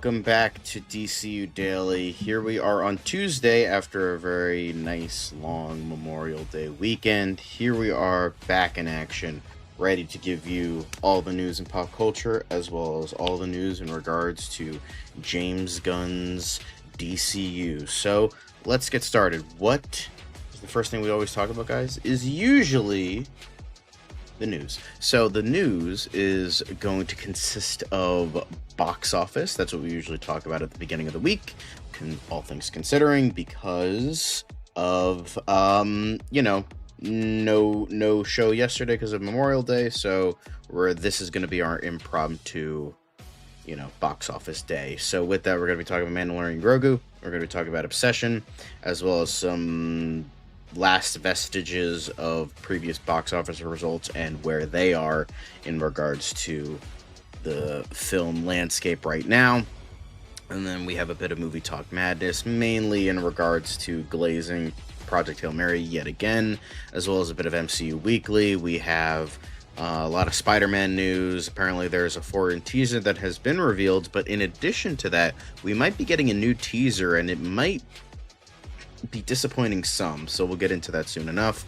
welcome back to DCU Daily. Here we are on Tuesday after a very nice long Memorial Day weekend. Here we are back in action, ready to give you all the news in pop culture, as well as all the news in regards to James Gunn's DCU. So let's get started. What is the first thing we always talk about, guys? Is usually the news. So the news is going to consist of box office. That's what we usually talk about at the beginning of the week, all things considering, because of no show yesterday because of Memorial Day. So this is going to be our impromptu box office day. So with that, we're going to be talking about Mandalorian and Grogu. We're going to be talking about Obsession, as well as some last vestiges of previous box office results and where they are in regards to the film landscape right now. And then we have a bit of movie talk madness, mainly in regards to glazing Project Hail Mary yet again, as well as a bit of MCU Weekly. We have a lot of Spider-Man news. Apparently there's a foreign teaser that has been revealed, but in addition to that, we might be getting a new teaser, and it might be disappointing some, so we'll get into that soon enough,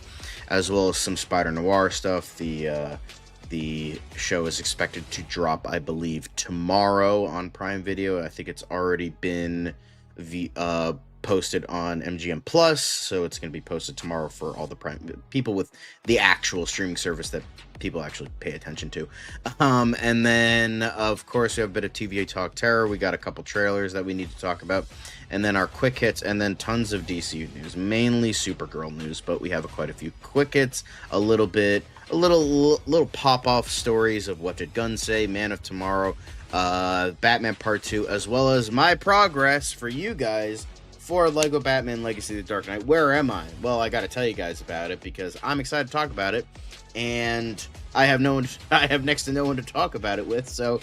as well as some Spider Noir stuff. The show is expected to drop, I believe, tomorrow on Prime Video. I think it's already been posted on MGM Plus, so it's going to be posted tomorrow for all the Prime people with the actual streaming service that people actually pay attention to. And then, of course, we have a bit of TVA Talk Terror. We got a couple trailers that we need to talk about, and then our quick hits, and then tons of DCU news, mainly Supergirl news, but we have quite a few quick hits, a little pop-off stories of what did Gunn say, Man of Tomorrow, Batman Part 2, as well as my progress for you guys for Lego Batman Legacy of the Dark Knight. Where am I? Well, I got to tell you guys about it because I'm excited to talk about it, and I have next to no one to talk about it with, so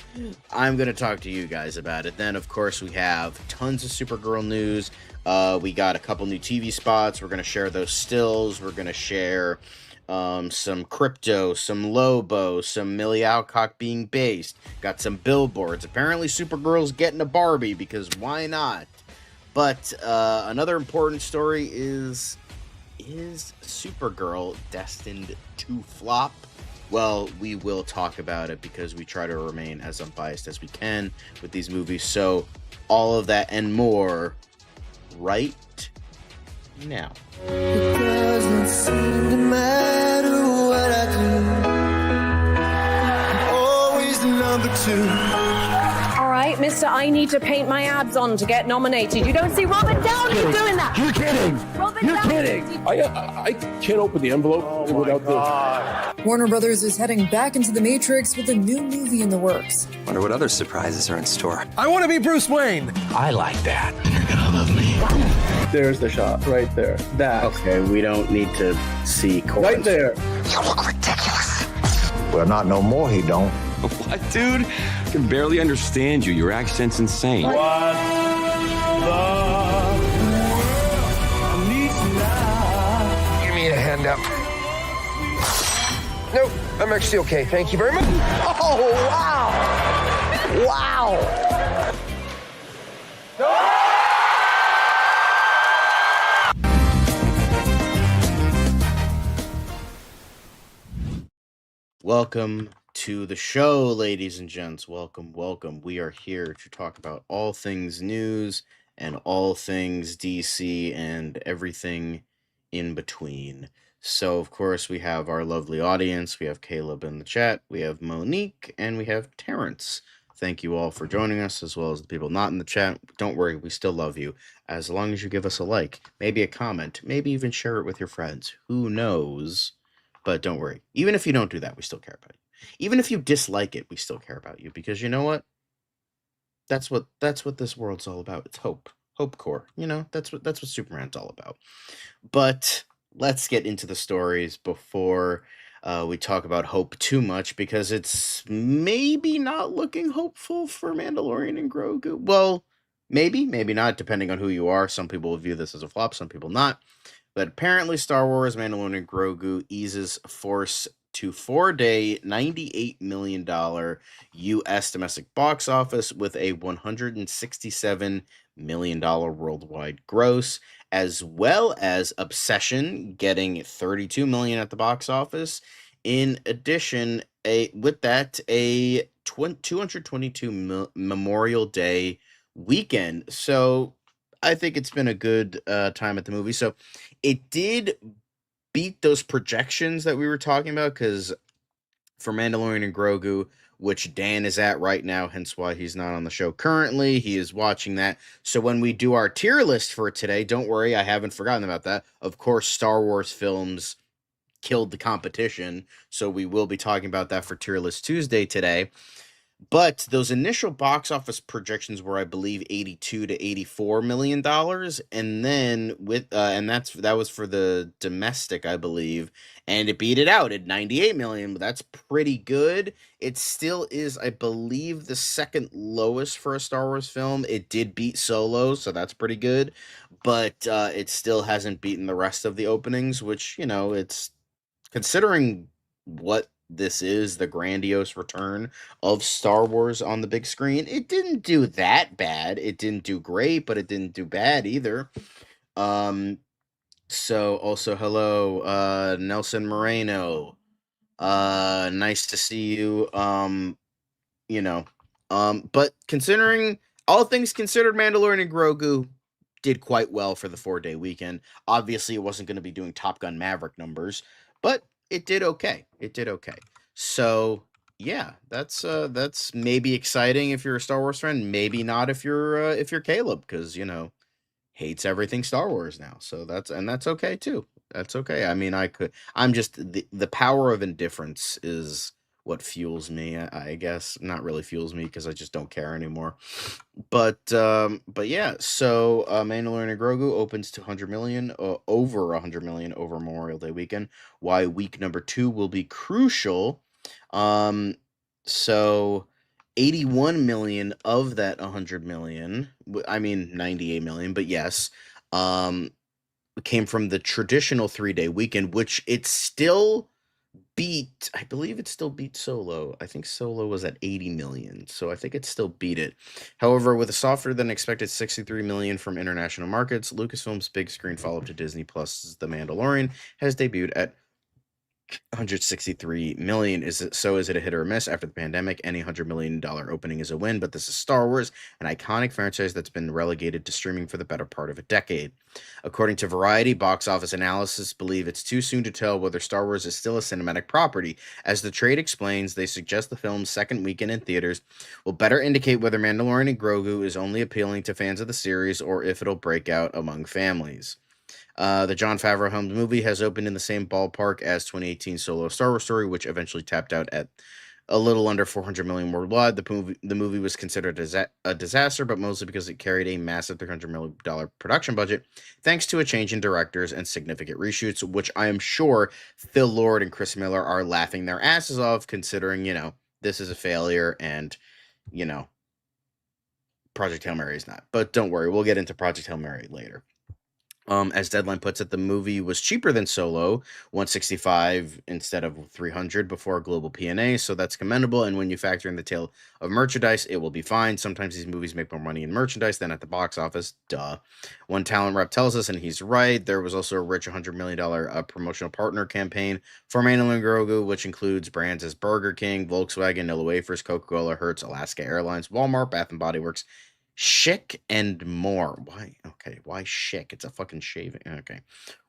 I'm going to talk to you guys about it. Then, of course, we have tons of Supergirl news. We got a couple new TV spots. We're going to share those stills. We're going to share some crypto, some Lobo, some Millie Alcock being based. Got some billboards. Apparently, Supergirl's getting a Barbie because why not? But another important story is Supergirl destined to flop? Well, we will talk about it because we try to remain as unbiased as we can with these movies. So all of that and more right now. It doesn't seem to matter what I do. I'm always the number two. All right, mister, I need to paint my abs on to get nominated. You don't see Robert Downey doing that. You're kidding. You're kidding. I can't open the envelope without the... Warner Brothers is heading back into the Matrix with a new movie in the works. Wonder what other surprises are in store. I want to be Bruce Wayne. I like that. You're gonna love me. There's the shot right there. That. Okay, we don't need to see right there. You look ridiculous. Well, not no more, he don't. What, dude? I can barely understand you. Your accent's insane. What the Give me a hand up. Nope, I'm actually okay. Thank you very much. Oh, wow. Wow. Welcome to the show, ladies and gents. Welcome. We are here to talk about all things news and all things DC and everything in between. So, of course, we have our lovely audience. We have Caleb in the chat. We have Monique, and we have Terrence. Thank you all for joining us, as well as the people not in the chat. Don't worry, we still love you. As long as you give us a like, maybe a comment, maybe even share it with your friends. Who knows? But don't worry. Even if you don't do that, we still care about you. Even if you dislike it, we still care about you. Because you know what? That's what this world's all about. It's hope. Hope core. That's what Superman's all about. But let's get into the stories before we talk about hope too much, because it's maybe not looking hopeful for Mandalorian and Grogu. Well, maybe not, depending on who you are. Some people will view this as a flop, some people not. But apparently Star Wars Mandalorian and Grogu eases Force to 4-day $98 million U.S. domestic box office with a $167 million worldwide gross, as well as Obsession getting $32 million at the box office. In addition, a 222 Memorial Day weekend. So I think it's been a good time at the movie. So it did beat those projections that we were talking about, because for Mandalorian and Grogu, which Dan is at right now, hence why he's not on the show currently, he is watching that. So when we do our tier list for today, don't worry, I haven't forgotten about that. Of course, Star Wars films killed the competition, so we will be talking about that for Tier List Tuesday today. But those initial box office projections were, I believe, $82 to $84 million, and then that was for the domestic, I believe, and it beat it out at $98 million. But that's pretty good. It still is, I believe, the second lowest for a Star Wars film. It did beat Solo, so that's pretty good, but it still hasn't beaten the rest of the openings, which, it's considering what this is, the grandiose return of Star Wars on the big screen. It didn't do that bad. It didn't do great, but it didn't do bad either. So also hello, Nelson Moreno. Nice to see you. But considering all things considered, Mandalorian and Grogu did quite well for the 4-day weekend. Obviously, it wasn't going to be doing Top Gun Maverick numbers, but it did okay. So yeah, that's maybe exciting if you're a Star Wars fan. Maybe not if you're Caleb, because hates everything Star Wars now. So that's okay too. That's okay. I mean, I'm just the power of indifference is what fuels me. I guess not really fuels me, because I just don't care anymore. But yeah. So Mandalorian and Grogu opens to over 100 million over Memorial Day weekend. Why week number 2 will be crucial. So 81 million of that 100 million, I mean 98 million, but yes, came from the traditional 3-day weekend, which it still beat. I believe it still beat Solo. I think Solo was at 80 million, so I think it still beat it. However, with a softer than expected 63 million from international markets, Lucasfilm's big screen follow-up to Disney Plus's The Mandalorian has debuted at 163 million. Is it a hit or a miss? After the pandemic, any $100 million opening is a win, but this is Star Wars, an iconic franchise that's been relegated to streaming for the better part of a decade. According to Variety, box office analysts believe it's too soon to tell whether Star Wars is still a cinematic property. As the trade explains, they suggest the film's second weekend in theaters will better indicate whether Mandalorian and Grogu is only appealing to fans of the series or if it'll break out among families. The Jon Favreau-helmed movie has opened in the same ballpark as 2018 Solo Star Wars Story, which eventually tapped out at a little under 400 million worldwide. The movie was considered a disaster, but mostly because it carried a massive $300 million production budget, thanks to a change in directors and significant reshoots, which I am sure Phil Lord and Chris Miller are laughing their asses off, considering, this is a failure and, Project Hail Mary is not. But don't worry, we'll get into Project Hail Mary later. As Deadline puts it, the movie was cheaper than Solo, $165 instead of $300 before global P&A, so that's commendable, and when you factor in the tail of merchandise, it will be fine. Sometimes these movies make more money in merchandise than at the box office, duh. One talent rep tells us, and he's right, there was also a rich $100 million promotional partner campaign for Mandalorian Grogu, which includes brands as Burger King, Volkswagen, Nilla Wafers, Coca-Cola, Hertz, Alaska Airlines, Walmart, Bath & Body Works, Schick, and more. Why Schick? It's a fucking shaving. Okay,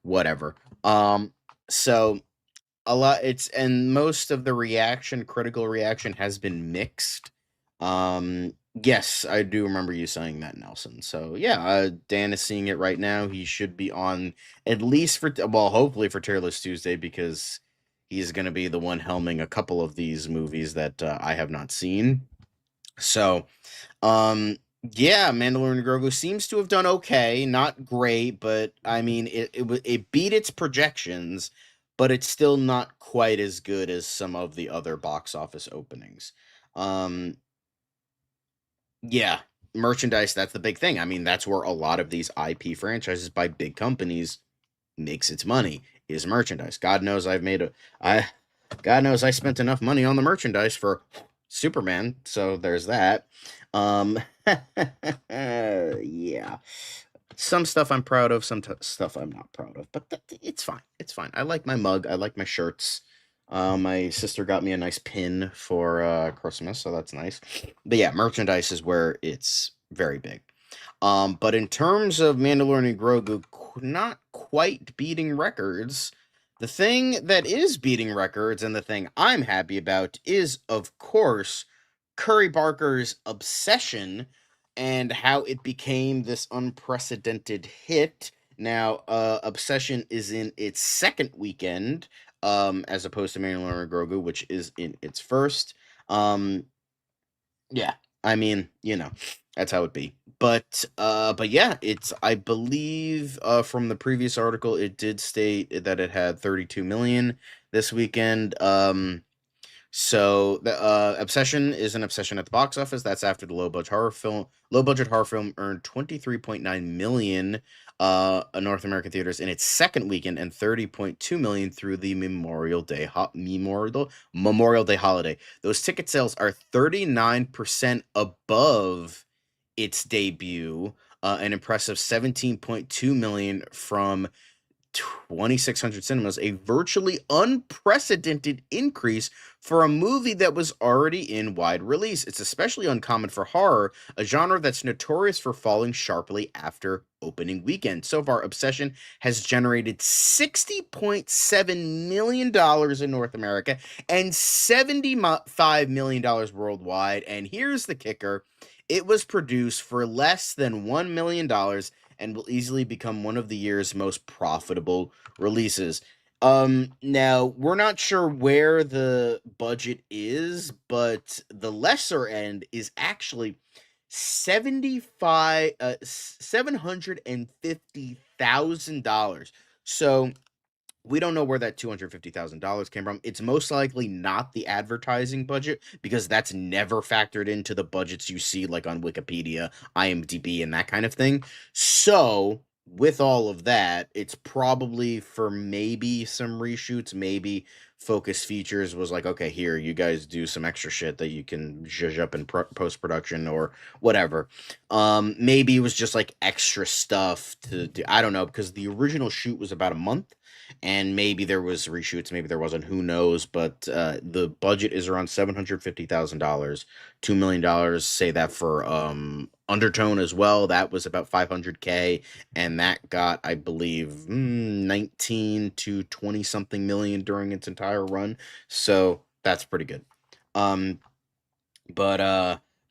whatever. So and most of the critical reaction has been mixed. Yes, I do remember you saying that, Nelson. So yeah, Dan is seeing it right now. He should be on at least hopefully for Tier List Tuesday, because he's going to be the one helming a couple of these movies that I have not seen. So, yeah, Mandalorian and Grogu seems to have done okay, not great, but I mean, it beat its projections, but it's still not quite as good as some of the other box office openings. Yeah, merchandise, that's the big thing. I mean, that's where a lot of these IP franchises by big companies makes its money, is merchandise. God knows God knows I spent enough money on the merchandise for Superman, so there's that. Yeah. Some stuff I'm proud of, some stuff I'm not proud of, but it's fine. It's fine. I like my mug. I like my shirts. My sister got me a nice pin for Christmas, so that's nice. But yeah, merchandise is where it's very big. But in terms of Mandalorian and Grogu not quite beating records, the thing that is beating records and the thing I'm happy about is, of course, Curry Barker's Obsession and how it became this unprecedented hit. Now, Obsession is in its second weekend, as opposed to Mandalorian and Grogu, which is in its first. Yeah, I mean, that's how it be. But yeah, it's, I believe, from the previous article, it did state that it had 32 million this weekend. So the Obsession is an obsession at the box office. That's after the low budget horror film earned 23.9 million North American theaters in its second weekend and 30.2 million through the Memorial Day holiday. Those ticket sales are 39% above its debut, an impressive 17.2 million from 2,600 cinemas, a virtually unprecedented increase for a movie that was already in wide release. It's especially uncommon for horror, a genre that's notorious for falling sharply after opening weekend. So far, Obsession has generated $60.7 million in North America and $75 million worldwide. And here's the kicker. It was produced for less than $1 million and will easily become one of the year's most profitable releases. Now, we're not sure where the budget is, but the lesser end is actually $750,000. So we don't know where that $250,000 came from. It's most likely not the advertising budget, because that's never factored into the budgets you see like on Wikipedia, IMDb, and that kind of thing. So with all of that, it's probably for maybe some reshoots, maybe Focus Features was like, okay, here, you guys do some extra shit that you can zhuzh up in post-production or whatever. Maybe it was just like extra stuff to do. I don't know, because the original shoot was about a month. And maybe there was reshoots, maybe there wasn't, who knows, but the budget is around $750,000, $2 million, say that for Undertone as well, that was about $500K, and that got, I believe, 19 to 20 something million during its entire run, so that's pretty good. But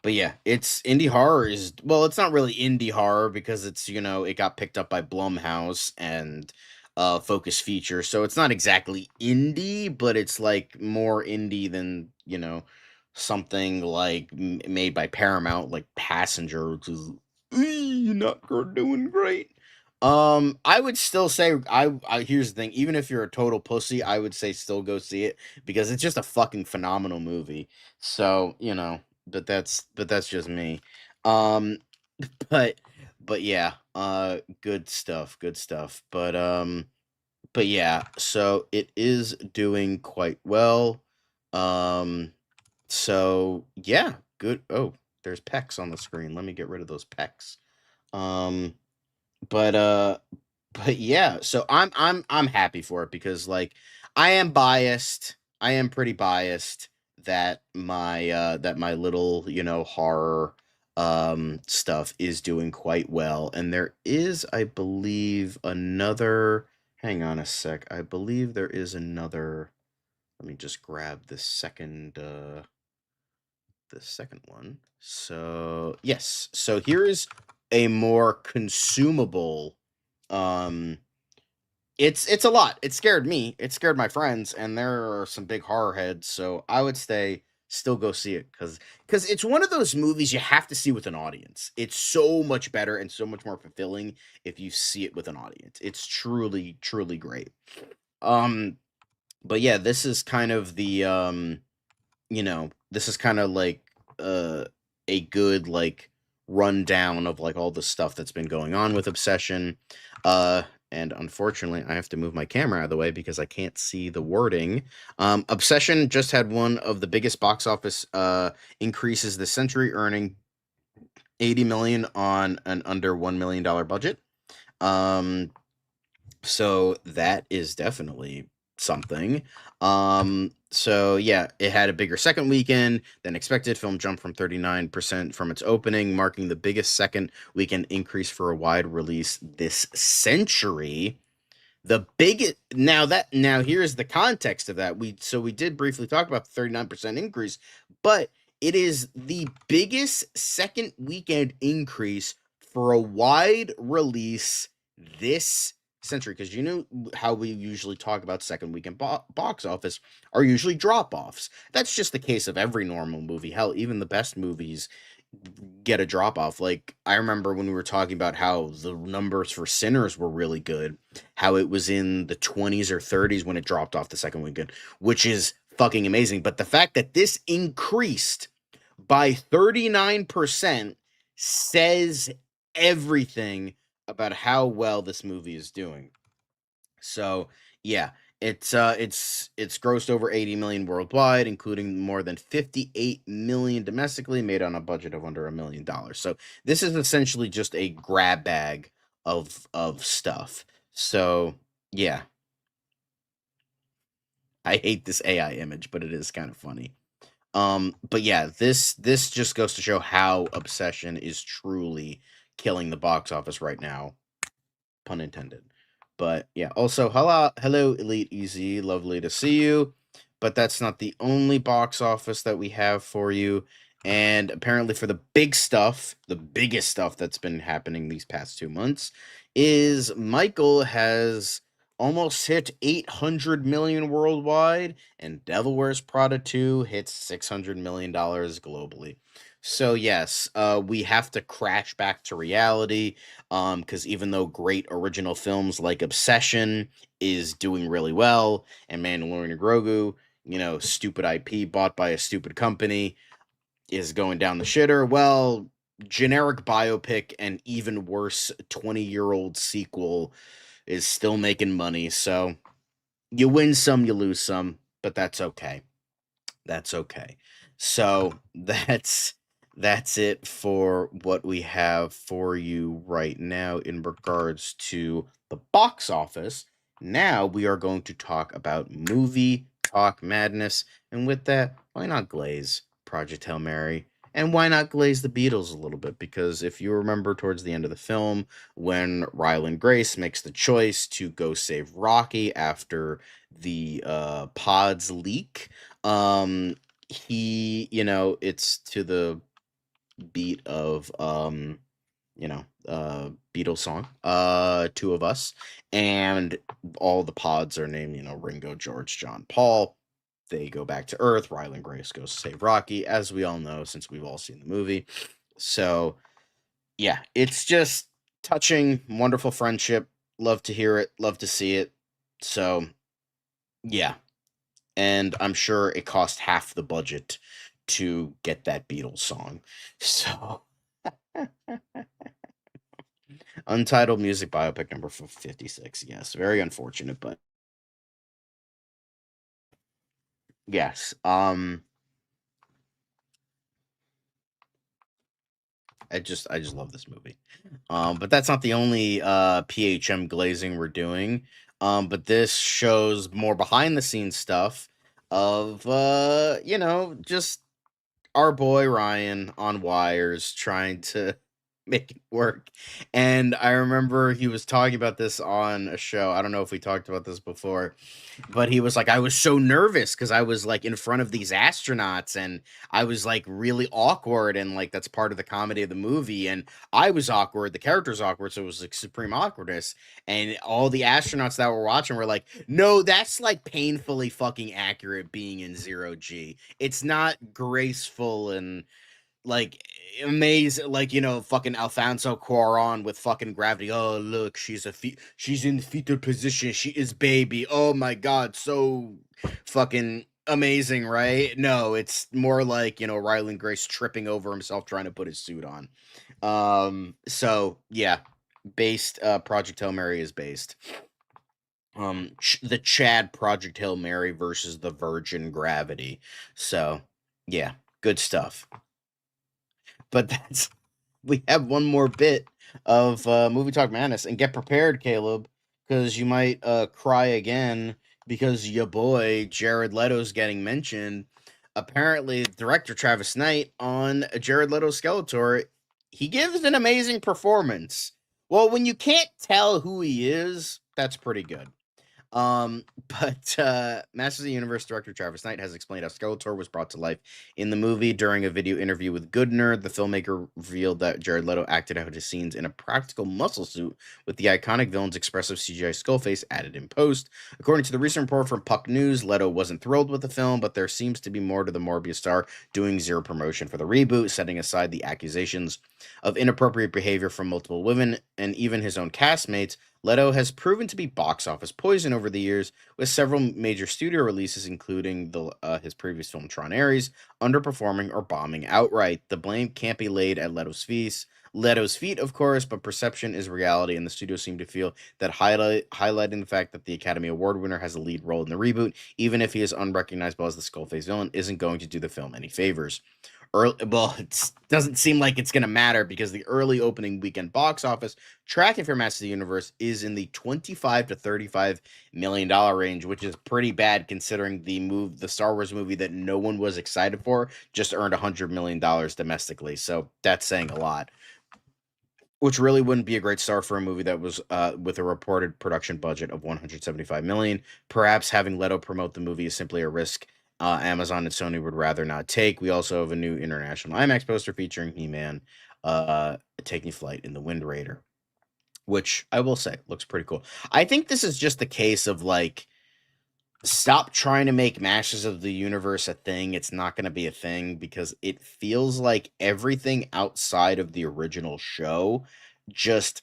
yeah, it's indie horror is, well, it's not really indie horror because it's, it got picked up by Blumhouse and Focus Feature, so it's not exactly indie, but it's like more indie than, something like made by Paramount, like Passenger, which is not doing great. I would still say, I here's the thing, even if you're a total pussy, I would say still go see it because it's just a fucking phenomenal movie. So, but that's just me. Um, but yeah, good stuff, good stuff. But yeah, so it is doing quite well. So yeah, good. Oh, there's pecs on the screen. Let me get rid of those pecs. Um, but but yeah, so I'm happy for it because, like, I am biased. I am pretty biased that my little, horror stuff is doing quite well. And there is, I believe, another, hang on a sec. I believe there is another, let me just grab the second one. So, yes. So here's a more consumable, it's a lot. It scared me. It scared my friends, and there are some big horror heads, so I would say still go see it cuz it's one of those movies you have to see with an audience. It's so much better and so much more fulfilling if you see it with an audience. It's truly great. But yeah, this is kind of the this is kind of like a good, like, rundown of like all the stuff that's been going on with Obsession. and unfortunately, I have to move my camera out of the way because I can't see the wording. Obsession just had one of the biggest box office increases this century, earning $80 million on an under $1 million budget. So that is definitely something. So yeah, it had a bigger second weekend than expected. Film jumped from 39% from its opening, marking the biggest second weekend increase for a wide release this century. The biggest now here's the context of that. We did briefly talk about the 39% increase, but it is the biggest second weekend increase for a wide release this century, because you know how we usually talk about second weekend box office are usually drop-offs. That's just the case of every normal movie. Hell, even the best movies get a drop-off. Like, I remember when we were talking about how the numbers for Sinners were really good, how it was in the 20s or 30s when it dropped off the second weekend, which is fucking amazing. But the fact that this increased by 39% says everything about how well this movie is doing. So, yeah, it's grossed over 80 million worldwide, including more than 58 million domestically, made on a budget of under $1 million. So, this is essentially just a grab bag of stuff. So, yeah. I hate this AI image, but it is kind of funny. But yeah, this just goes to show how Obsession is truly killing the box office right now, pun intended. But yeah, also hello Elite Easy, lovely to see you. But that's not the only box office that we have for you. And apparently for the big stuff, the biggest stuff that's been happening these past 2 months is Michael has almost hit 800 million worldwide, and Devil Wears Prada 2 hits $600 million globally. So yes, we have to crash back to reality, because even though great original films like Obsession is doing really well, and Mandalorian and Grogu, stupid IP bought by a stupid company, is going down the shitter, well, generic biopic and even worse 20-year-old sequel is still making money. So you win some, you lose some, but that's okay. That's okay. So that's it for what we have for you right now in regards to the box office. Now we are going to talk about movie talk madness, and with that, why not glaze Project Hail Mary? And why not glaze the Beatles a little bit? Because if you remember towards the end of the film, when Ryland Grace makes the choice to go save Rocky after the pods leak, he, it's to the beat of Beatles song, Two of Us, and all the pods are named, Ringo, George, John, Paul. They go back to Earth. Ryland Grace goes to save Rocky, as we all know since we've all seen the movie. So yeah, it's just touching, wonderful friendship. Love to hear it, love to see it. So yeah, and I'm sure it cost half the budget to get that Beatles song. So, Untitled Music Biopic number 56. Yes, very unfortunate, but yes. I just love this movie. But that's not the only PHM glazing we're doing. But this shows more behind the scenes stuff of just our boy Ryan on wires trying to make it work. And I remember he was talking about this on a show. I don't know if we talked about this before, but he was like, I was so nervous because I was like in front of these astronauts and I was like really awkward, and like that's part of the comedy of the movie, and I was awkward, the character's awkward, so it was like supreme awkwardness. And all the astronauts that were watching were like, no, that's like painfully fucking accurate being in zero G. It's not graceful and like amazing, like fucking Alfonso Cuarón with fucking gravity. Oh look, she's in fetal position, she is baby, oh my god, so fucking amazing, right? No, it's more like Ryland Grace tripping over himself trying to put his suit on. So yeah, based Project Hail Mary is based. The Chad Project Hail Mary versus the Virgin Gravity. So, yeah, good stuff. But we have one more bit of movie talk madness, and get prepared, Caleb, because you might cry again because your boy Jared Leto's getting mentioned. Apparently, director Travis Knight on Jared Leto's Skeletor, he gives an amazing performance. Well, when you can't tell who he is, that's pretty good. But Masters of the Universe director Travis Knight has explained how Skeletor was brought to life in the movie. During a video interview with Gunn, the filmmaker revealed that Jared Leto acted out his scenes in a practical muscle suit with the iconic villain's expressive CGI skull face added in post. According to the recent report from Puck News, Leto wasn't thrilled with the film, but there seems to be more to the Morbius star doing zero promotion for the reboot, setting aside the accusations of inappropriate behavior from multiple women and even his own castmates. Leto has proven to be box office poison over the years, with several major studio releases, including his previous film Tron Ares, underperforming or bombing outright. The blame can't be laid at Leto's feet, of course, but perception is reality, and the studio seem to feel that highlighting the fact that the Academy Award winner has a lead role in the reboot, even if he is unrecognizable as the Skullface villain, isn't going to do the film any favors. It doesn't seem like it's going to matter because the early opening weekend box office tracking for Masters of the Universe is in the $25 to $35 million range, which is pretty bad considering the Star Wars movie that no one was excited for just earned $100 million domestically. So that's saying a lot. Which really wouldn't be a great start for a movie that was with a reported production budget of $175 million. Perhaps having Leto promote the movie is simply a risk Amazon and Sony would rather not take. We also have a new international IMAX poster featuring He-Man taking flight in the Wind Raider, which I will say looks pretty cool. I think this is just the case of like, stop trying to make Masters of the Universe a thing. It's not going to be a thing because it feels like everything outside of the original show just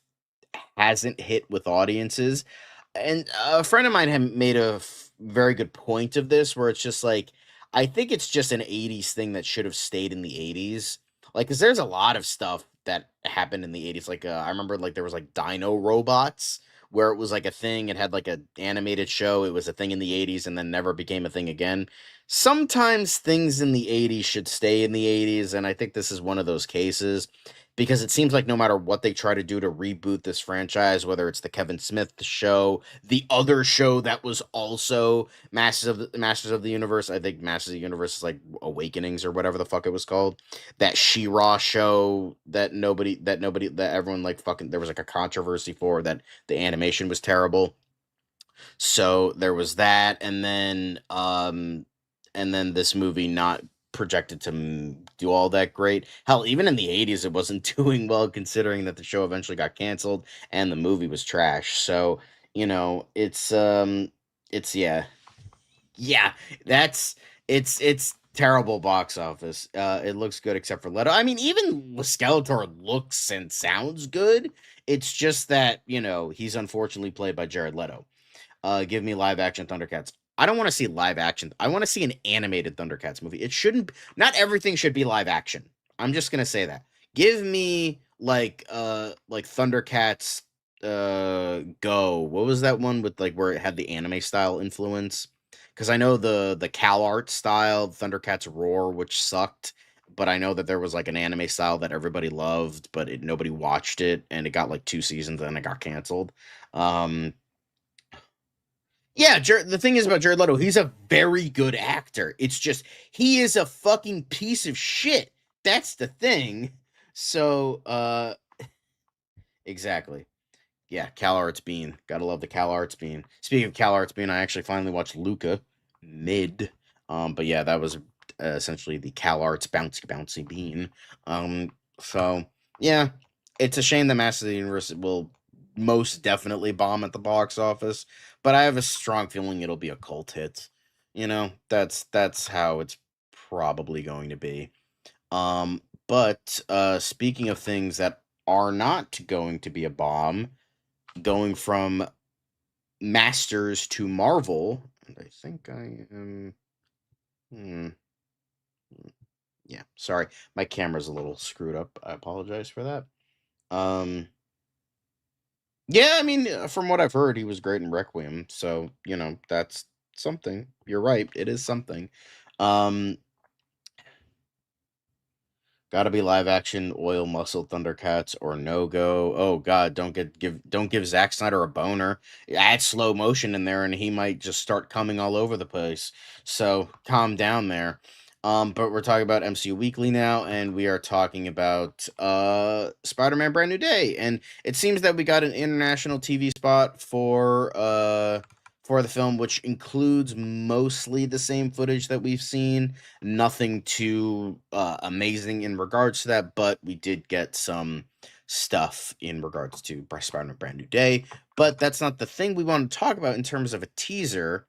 hasn't hit with audiences. And a friend of mine had made a very good point of this, where it's just like, I think it's just an 80s thing that should have stayed in the 80s. Like, because there's a lot of stuff that happened in the 80s. Like, I remember, like, there was, like, Dino Robots, where it was, like, a thing. It had, like, a animated show. It was a thing in the 80s and then never became a thing again. Sometimes things in the 80s should stay in the 80s, and I think this is one of those cases. Because it seems like no matter what they try to do to reboot this franchise, whether it's the Kevin Smith show, the other show that was also Masters of the Universe, I think Masters of the Universe is like Awakenings or whatever the fuck it was called. That She-Ra show that everyone like fucking, there was like a controversy for, that the animation was terrible. So there was that, and then this movie not projected to do all that great. Hell, even in the 80s, it wasn't doing well, considering that the show eventually got canceled and the movie was trash. So, it's it's terrible box office. It looks good except for Leto. I mean, even Skeletor looks and sounds good. It's just that, he's unfortunately played by Jared Leto. Give me live action Thundercats. I don't want to see live action. I want to see an animated Thundercats movie. It shouldn't. Not everything should be live action. I'm just gonna say that. Give me like Thundercats. Go. What was that one with like where it had the anime style influence? Because I know the Cal Art style Thundercats Roar, which sucked. But I know that there was like an anime style that everybody loved, but nobody watched it, and it got like 2 seasons, and it got canceled. Yeah, the thing is about Jared Leto, he's a very good actor. It's just, he is a fucking piece of shit. That's the thing. So, exactly. Yeah, Cal Arts Bean. Gotta love the Cal Arts Bean. Speaking of Cal Arts Bean, I actually finally watched Luca mid. But yeah, that was essentially the Cal Arts bouncy bean. So yeah, it's a shame that Masters of the Universe will most definitely bomb at the box office, but I have a strong feeling it'll be a cult hit. That's how it's probably going to be. But speaking of things that are not going to be a bomb, going from Masters to Marvel, and I think I am. Yeah, sorry, my camera's a little screwed up. I apologize for that. Yeah, I mean, from what I've heard, he was great in Requiem, so, that's something. You're right, it is something. Um, Gotta be live action, oil muscle Thundercats or no go. Oh God, don't give Zack Snyder a boner. Add slow motion in there, and he might just start coming all over the place. So calm down there. But we're talking about MCU Weekly now, and we are talking about Spider-Man: Brand New Day, and it seems that we got an international TV spot for the film, which includes mostly the same footage that we've seen. Nothing too amazing in regards to that, but we did get some stuff in regards to Spider-Man Brand New Day. But that's not the thing we want to talk about in terms of a teaser.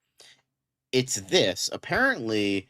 It's this. Apparently,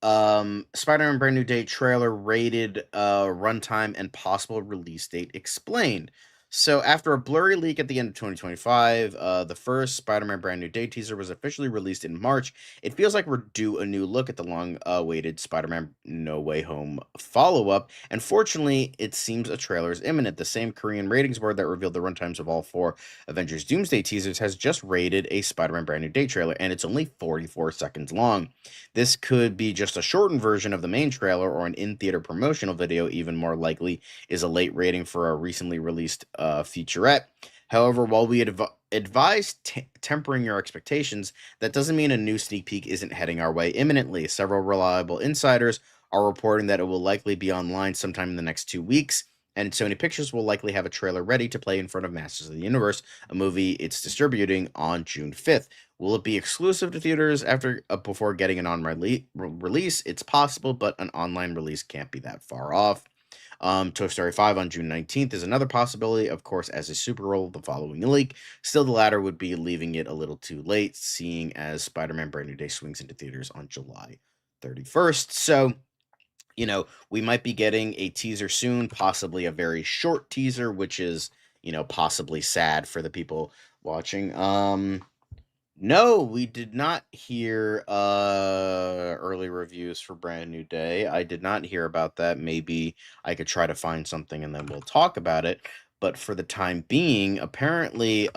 Spider-Man Brand New Day trailer rated runtime and possible release date explained. So after a blurry leak at the end of 2025, the first Spider-Man Brand New Day teaser was officially released in March. It feels like we're due a new look at the long-awaited Spider-Man No Way Home follow-up, and fortunately, it seems a trailer is imminent. The same Korean ratings board that revealed the runtimes of all 4 Avengers Doomsday teasers has just rated a Spider-Man Brand New Day trailer, and it's only 44 seconds long. This could be just a shortened version of the main trailer or an in-theater promotional video. Even more likely is a late rating for a recently released featurette. However, while we advise tempering your expectations, that doesn't mean a new sneak peek isn't heading our way imminently. Several reliable insiders are reporting that it will likely be online sometime in the next 2 weeks, and Sony Pictures will likely have a trailer ready to play in front of Masters of the Universe, a movie it's distributing on June 5th. Will it be exclusive to theaters before getting an release? It's possible, but an online release can't be that far off. Toy Story 5 on June 19th is another possibility, of course, as a Supergirl the following week. Still, the latter would be leaving it a little too late, seeing as Spider-Man Brand New Day swings into theaters on July 31st. So, we might be getting a teaser soon, possibly a very short teaser, which is, possibly sad for the people watching. No, we did not hear early reviews for Brand New Day. I did not hear about that. Maybe I could try to find something and then we'll talk about it. But for the time being, apparently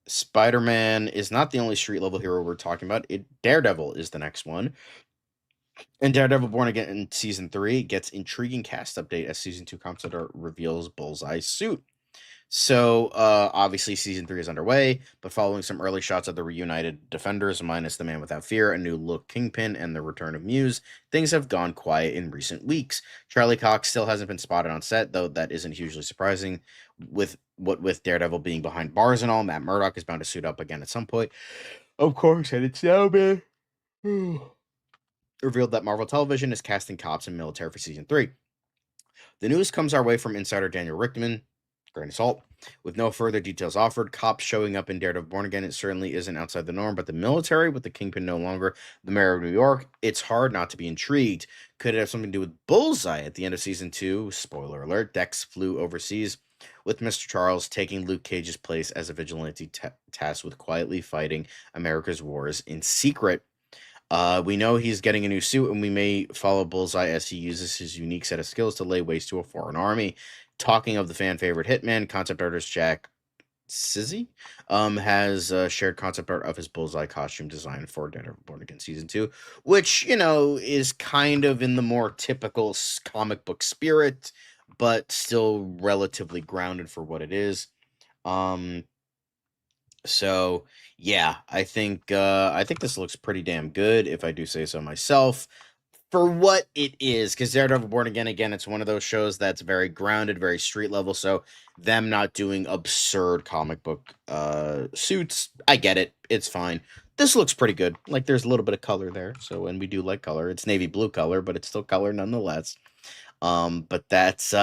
Spider-Man is not the only street level hero we're talking about. Daredevil is the next one. And Daredevil Born Again in season 3 gets intriguing cast update as season 2 concept art reveals Bullseye's suit. So, obviously, season 3 is underway, but following some early shots of the reunited Defenders, minus the Man Without Fear, a new look Kingpin, and the return of Muse, things have gone quiet in recent weeks. Charlie Cox still hasn't been spotted on set, though that isn't hugely surprising. With Daredevil being behind bars and all, Matt Murdock is bound to suit up again at some point. Of course, and it's now been revealed that Marvel Television is casting cops and military for season 3. The news comes our way from insider Daniel Richtman. Grain of salt. With no further details offered, cops showing up in Daredevil Born Again, it certainly isn't outside the norm, but the military, with the Kingpin no longer the mayor of New York, it's hard not to be intrigued. Could it have something to do with Bullseye at the end of season 2? Spoiler alert, Dex flew overseas, with Mr. Charles taking Luke Cage's place as a vigilante tasked with quietly fighting America's wars in secret. We know he's getting a new suit, and we may follow Bullseye as he uses his unique set of skills to lay waste to a foreign army. Talking of the fan favorite Hitman, concept artist Jack Sizzy has shared concept art of his Bullseye costume design for Daredevil Born Again season 2, which is kind of in the more typical comic book spirit, but still relatively grounded for what it is. So yeah, I think this looks pretty damn good, if I do say so myself, for what it is, because Daredevil Born Again, it's one of those shows that's very grounded, very street level, so them not doing absurd comic book suits, I get it, it's fine. This looks pretty good. Like, there's a little bit of color there, so, and we do like color. It's navy blue color, but it's still color nonetheless. But that's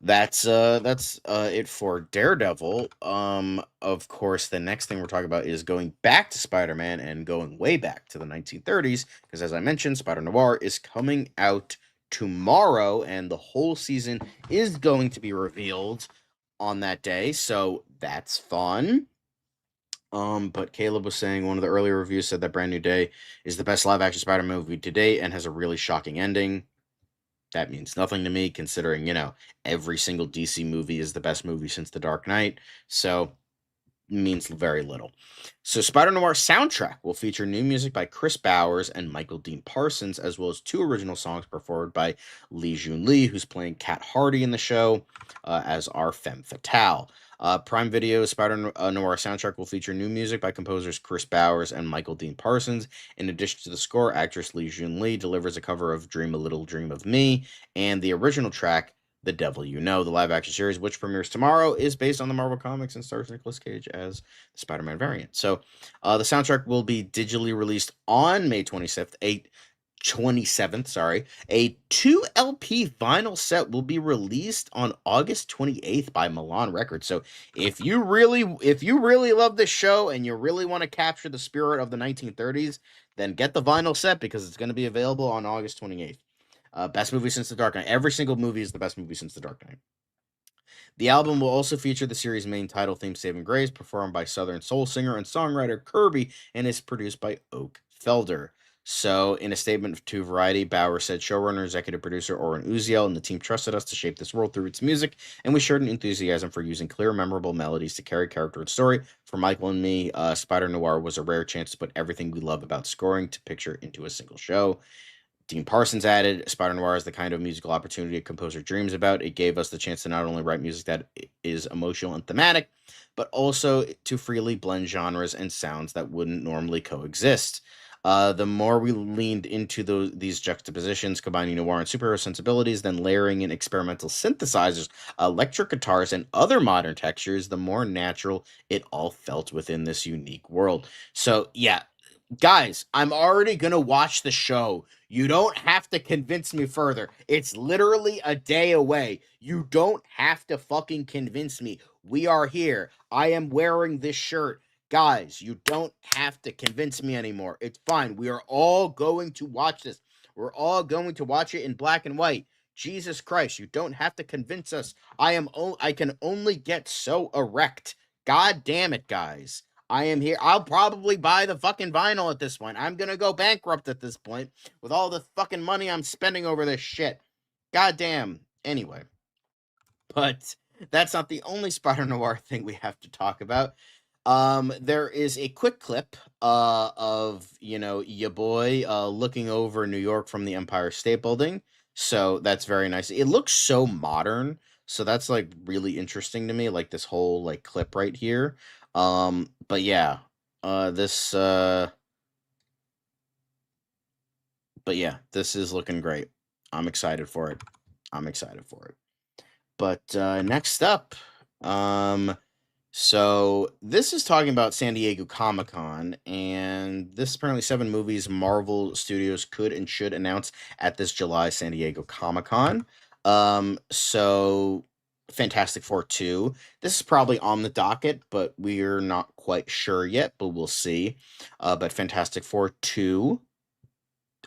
That's it for Daredevil. Of course, the next thing we're talking about is going back to Spider-Man and going way back to the 1930s, because as I mentioned, Spider-Noir is coming out tomorrow, and the whole season is going to be revealed on that day, so that's fun. But Caleb was saying one of the earlier reviews said that Brand New Day is the best live-action Spider-Man movie to date and has a really shocking ending. That means nothing to me, considering, every single DC movie is the best movie since The Dark Knight. So, means very little. So, Spider Noir soundtrack will feature new music by Chris Bowers and Michael Dean Parsons, as well as 2 original songs performed by Lee Jun Lee, who's playing Kat Hardy in the show as our femme fatale. Prime Video's Spider Noir soundtrack will feature new music by composers Chris Bowers and Michael Dean Parsons. In addition to the score, actress Lee Jun Lee delivers a cover of Dream a Little Dream of Me, and the original track, The Devil You Know. The live-action series, which premieres tomorrow, is based on the Marvel Comics and stars Nicolas Cage as the Spider-Man variant. So, the soundtrack will be digitally released on May 27th, sorry. A 2 LP vinyl set will be released on August 28th by Milan Records. So if you really love this show and you really want to capture the spirit of the 1930s, then get the vinyl set, because it's going to be available on August 28th. Best movie since The Dark Knight. Every single movie is the best movie since The Dark Knight. The album will also feature the series' main title theme, Saving Grace, performed by Southern soul singer and songwriter Kirby, and is produced by Oak Felder. So, in a statement to Variety, Bauer said, showrunner, executive producer Oren Uziel and the team trusted us to shape this world through its music, and we shared an enthusiasm for using clear, memorable melodies to carry character and story. For Michael and me, Spider Noir was a rare chance to put everything we love about scoring to picture into a single show. Dean Parsons added, Spider Noir is the kind of musical opportunity a composer dreams about. It gave us the chance to not only write music that is emotional and thematic, but also to freely blend genres and sounds that wouldn't normally coexist. The more we leaned into these juxtapositions, combining noir and superhero sensibilities, then layering in experimental synthesizers, electric guitars, and other modern textures, the more natural it all felt within this unique world. So, yeah, guys, I'm already going to watch the show. You don't have to convince me further. It's literally a day away. You don't have to fucking convince me. We are here. I am wearing this shirt. Guys, you don't have to convince me anymore. It's fine. We are all going to watch this. We're all going to watch it in black and white. Jesus Christ, you don't have to convince us. I can only get so erect. God damn it, guys. I am here. I'll probably buy the fucking vinyl at this point. I'm gonna go bankrupt at this point with all the fucking money I'm spending over this shit. God damn. Anyway. But that's not the only Spider Noir thing we have to talk about. There is a quick clip of, ya boy looking over New York from the Empire State Building. So that's very nice. It looks so modern. So that's like really interesting to me, like this whole like clip right here. But yeah, this is looking great. I'm excited for it. But next up, so this is talking about San Diego Comic-Con, and this is apparently 7 movies Marvel Studios could and should announce at this July San Diego Comic-Con. So Fantastic Four 2. This is probably on the docket, but we're not quite sure yet, but we'll see. But Fantastic Four 2,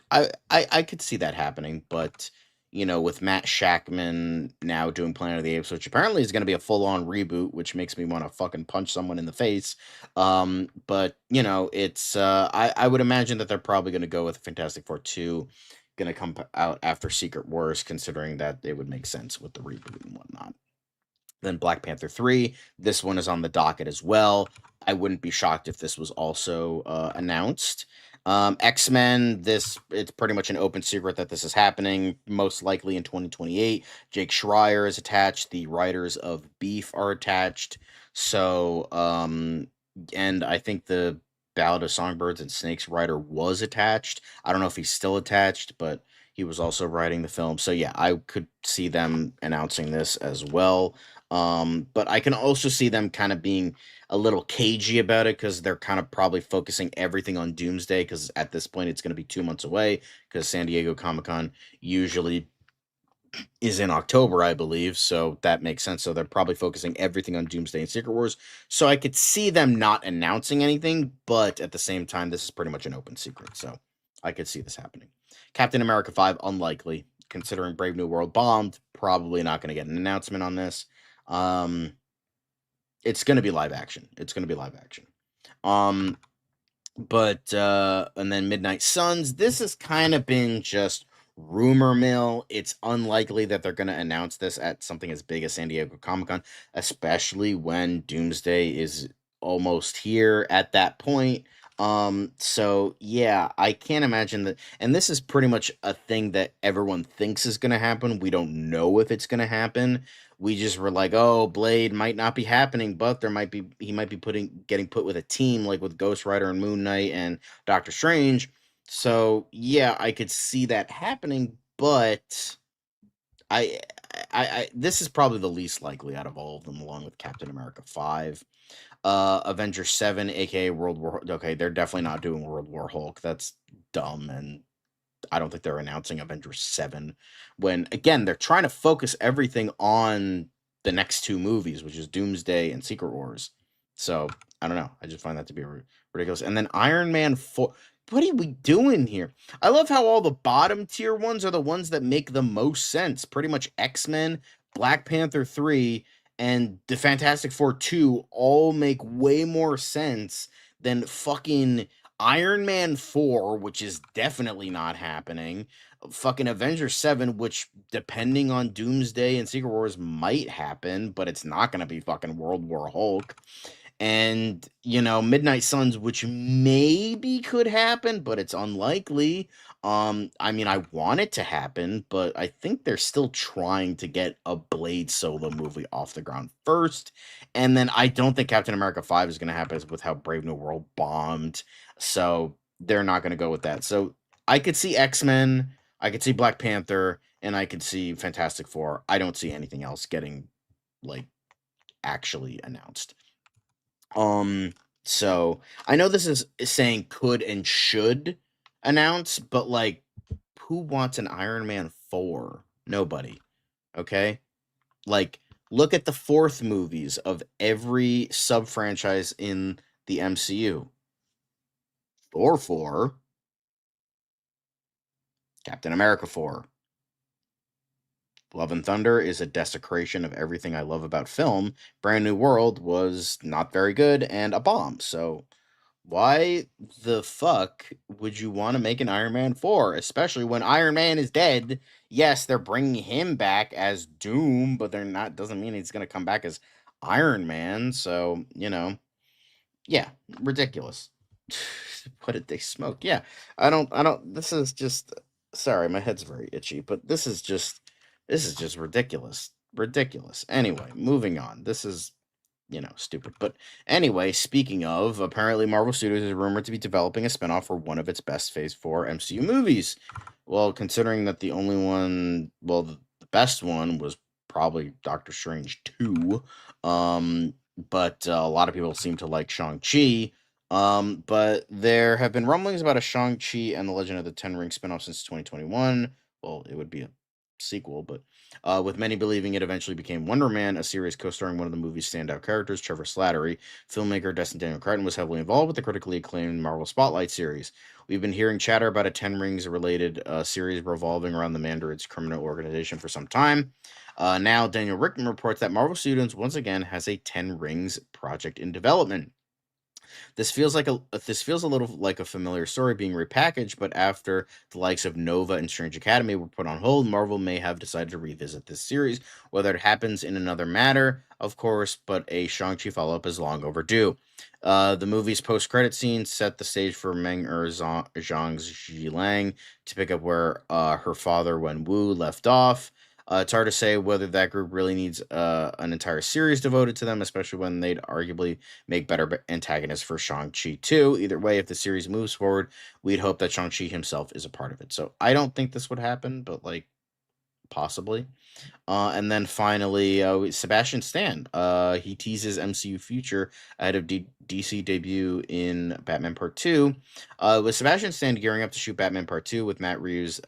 I could see that happening, but with Matt Shackman now doing Planet of the Apes, which apparently is going to be a full-on reboot, which makes me want to fucking punch someone in the face. But it's I would imagine that they're probably going to go with Fantastic Four 2, going to come out after Secret Wars, considering that it would make sense with the reboot and whatnot. Then Black Panther 3, this one is on the docket as well. I wouldn't be shocked if this was also announced. X-Men, it's pretty much an open secret that this is happening, most likely in 2028. Jake Schreier is attached. The writers of Beef are attached. So, and I think the Ballad of Songbirds and Snakes writer was attached. I don't know if he's still attached, but he was also writing the film. So yeah, I could see them announcing this as well. But I can also see them kind of being a little cagey about it, because they're kind of probably focusing everything on Doomsday, because at this point it's going to be 2 months away, because San Diego Comic-Con usually is in October, I believe, so that makes sense. So they're probably focusing everything on Doomsday and Secret Wars. So I could see them not announcing anything, but at the same time, this is pretty much an open secret, so I could see this happening. Captain America 5, unlikely, considering Brave New World bombed. Probably not going to get an announcement on this. It's going to be live action. But and then Midnight Suns, this has kind of been just rumor mill. It's unlikely that they're going to announce this at something as big as San Diego Comic-Con, especially when Doomsday is almost here at that point. So yeah, I can't imagine that. And this is pretty much a thing that everyone thinks is going to happen. We don't know if it's going to happen. We just were like, oh, Blade might not be happening, but he might be getting put with a team like with Ghost Rider and Moon Knight and Doctor Strange. So yeah, I could see that happening, but I, this is probably the least likely out of all of them, along with Captain America 5. Avengers 7, aka World War. Okay, they're definitely not doing World War Hulk. That's dumb, and I don't think they're announcing Avengers 7 when, again, they're trying to focus everything on the next two movies, which is Doomsday and Secret Wars. So, I don't know. I just find that to be ridiculous. And then Iron Man 4. What are we doing here? I love how all the bottom tier ones are the ones that make the most sense. Pretty much X-Men, Black Panther 3, and the Fantastic Four 2 all make way more sense than fucking Iron Man 4, which is definitely not happening. Fucking Avengers 7, which, depending on Doomsday and Secret Wars, might happen, but it's not going to be fucking World War Hulk. And, Midnight Suns, which maybe could happen, but it's unlikely. I mean, I want it to happen, but I think they're still trying to get a Blade solo movie off the ground first. And then I don't think Captain America 5 is going to happen with how Brave New World bombed. So they're not going to go with that. So I could see X-Men, I could see Black Panther, and I could see Fantastic Four. I don't see anything else getting, actually announced. So I know this is saying could and should announce, but who wants an Iron Man 4? Nobody. Okay? Look at the fourth movies of every sub-franchise in the MCU. Thor 4, Captain America 4. Love and Thunder is a desecration of everything I love about film. Brand New World was not very good and a bomb. So why the fuck would you want to make an Iron Man 4? Especially when Iron Man is dead. Yes, they're bringing him back as Doom, but they're not, doesn't mean he's going to come back as Iron Man. So, yeah, ridiculous. What did they smoke? Yeah, this is just, sorry, my head's very itchy, but this is just ridiculous. Ridiculous. Anyway, moving on. This is, stupid. But anyway, speaking of, apparently Marvel Studios is rumored to be developing a spinoff for one of its best Phase 4 MCU movies. Well, considering that the only one, the best one was probably Doctor Strange 2. But a lot of people seem to like Shang-Chi. But there have been rumblings about a Shang-Chi and the Legend of the Ten Ring spinoff since 2021. Well, it would be a sequel, but with many believing it eventually became Wonder Man, a series co-starring one of the movie's standout characters, Trevor Slattery. Filmmaker Destin Daniel Crichton was heavily involved with the critically acclaimed Marvel Spotlight series. We've been hearing chatter about a Ten Rings-related series revolving around the Mandarin's criminal organization for some time. Now, Daniel Rickman reports that Marvel Studios once again has a Ten Rings project in development. This feels a little like a familiar story being repackaged, but after the likes of Nova and Strange Academy were put on hold, Marvel may have decided to revisit this series. Whether it happens in another matter, of course, but a Shang-Chi follow-up is long overdue. The movie's post-credit scene set the stage for Meng-Er Zhang's Zhilang to pick up where her father Wen Wu left off. It's hard to say whether that group really needs an entire series devoted to them, especially when they'd arguably make better antagonists for Shang-Chi too. Either way, if the series moves forward, we'd hope that Shang-Chi himself is a part of it. So I don't think this would happen, but possibly. And then finally, Sebastian Stan. He teases MCU future ahead of DC debut in Batman Part 2. With Sebastian Stan gearing up to shoot Batman Part 2 with Matt Reeves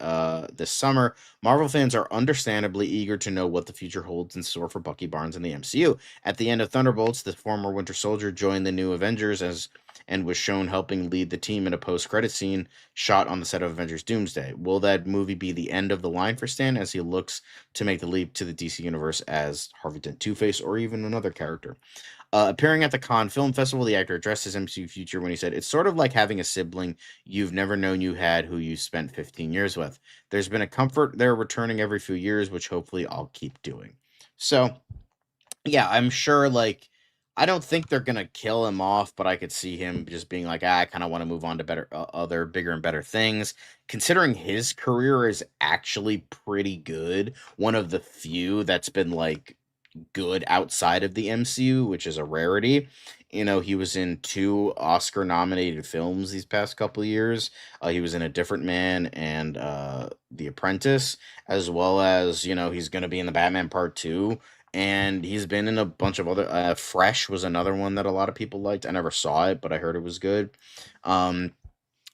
this summer, Marvel fans are understandably eager to know what the future holds in store for Bucky Barnes and the MCU. At the end of Thunderbolts, the former Winter Soldier joined the new Avengers and was shown helping lead the team in a post-credit scene shot on the set of Avengers Doomsday. Will that movie be the end of the line for Stan as he looks to make the leap to the DC universe as Harvey Dent Two-Face or even another character? Appearing at the Cannes Film Festival, the actor addressed his MCU future when he said, "It's sort of like having a sibling you've never known you had who you spent 15 years with. There's been a comfort there returning every few years, which hopefully I'll keep doing." So, yeah, I'm sure, like, I don't think they're gonna kill him off, but I could see him just being like, I kind of want to move on to better, other, bigger and better things. Considering his career is actually pretty good, one of the few that's been like good outside of the MCU, which is a rarity. You know, he was in 2 Oscar-nominated films these past couple of years. He was in A Different Man and The Apprentice, as well as, you know, he's going to be in the Batman Part 2. And he's been in a bunch of other... Fresh was another one that a lot of people liked. I never saw it, but I heard it was good.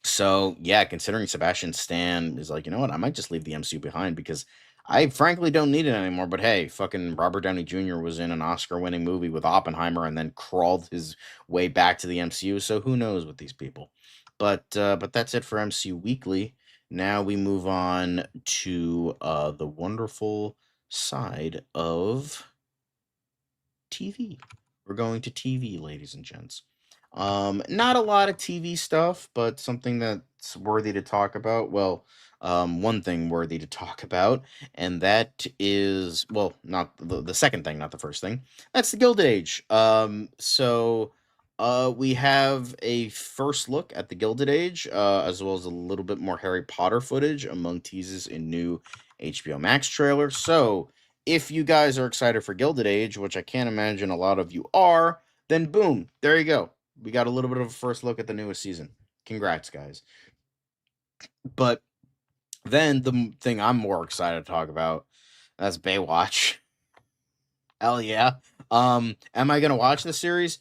So, yeah, considering Sebastian Stan is like, you know what, I might just leave the MCU behind because I frankly don't need it anymore. But hey, fucking Robert Downey Jr. was in an Oscar-winning movie with Oppenheimer and then crawled his way back to the MCU. So who knows with these people? But that's it for MCU Weekly. Now we move on to the wonderful side of TV. We're going to TV, ladies and gents. Not a lot of TV stuff, but something that's worthy to talk about. Well, one thing worthy to talk about, and that is, well, not the second thing, not the first thing. That's the Gilded Age. We have a first look at the Gilded Age, as well as a little bit more Harry Potter footage among teases in new HBO Max trailer. So, if you guys are excited for Gilded Age, which I can't imagine a lot of you are, then boom, there you go. We got a little bit of a first look at the newest season. Congrats, guys. But then the thing I'm more excited to talk about, that's Baywatch. Hell yeah. Am I gonna watch the series?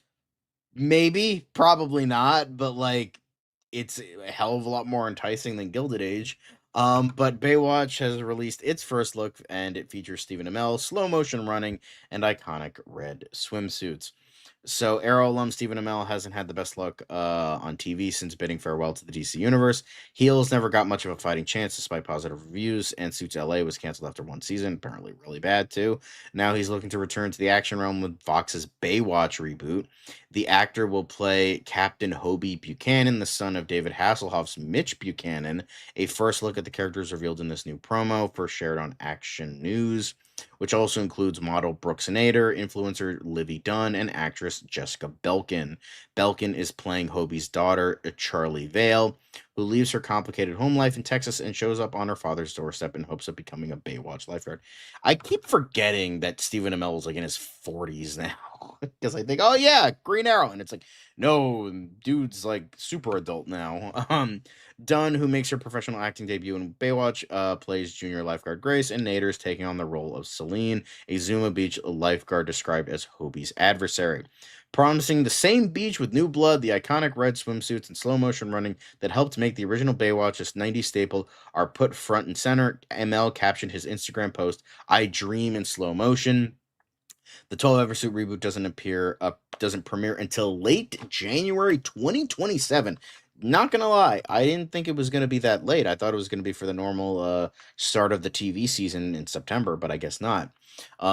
Maybe, probably not, but like it's a hell of a lot more enticing than Gilded Age. But Baywatch has released its first look, and it features Stephen Amell, slow motion running, and iconic red swimsuits. So, Arrow alum Stephen Amell hasn't had the best luck on TV since bidding farewell to the DC Universe. Heels never got much of a fighting chance despite positive reviews, and Suits LA was canceled after 1 season, apparently really bad too. Now he's looking to return to the action realm with Fox's Baywatch reboot. The actor will play Captain Hobie Buchanan, the son of David Hasselhoff's Mitch Buchanan. A first look at the characters revealed in this new promo, first shared on Action News, which also includes model Brooks Nader, influencer Livy Dunn, and actress Jessica Belkin. Belkin is playing Hobie's daughter, Charlie Vale, who leaves her complicated home life in Texas and shows up on her father's doorstep in hopes of becoming a Baywatch lifeguard. I keep forgetting that Stephen Amell is like in his 40s now, because I think, oh yeah, Green Arrow, and it's like, no, dude's like super adult now. Dunn, who makes her professional acting debut in Baywatch, plays junior lifeguard Grace, and Nader is taking on the role of Celine, a Zuma Beach lifeguard described as Hobie's adversary. Promising the same beach with new blood, the iconic red swimsuits and slow motion running that helped make the original Baywatch's 90s staple are put front and center. ML captioned his Instagram post, "I dream in slow motion." The 12-episode reboot doesn't premiere until late January 2027. Not gonna lie, I didn't think it was gonna be that late. I thought it was gonna be for the normal start of the TV season in September, but I guess not.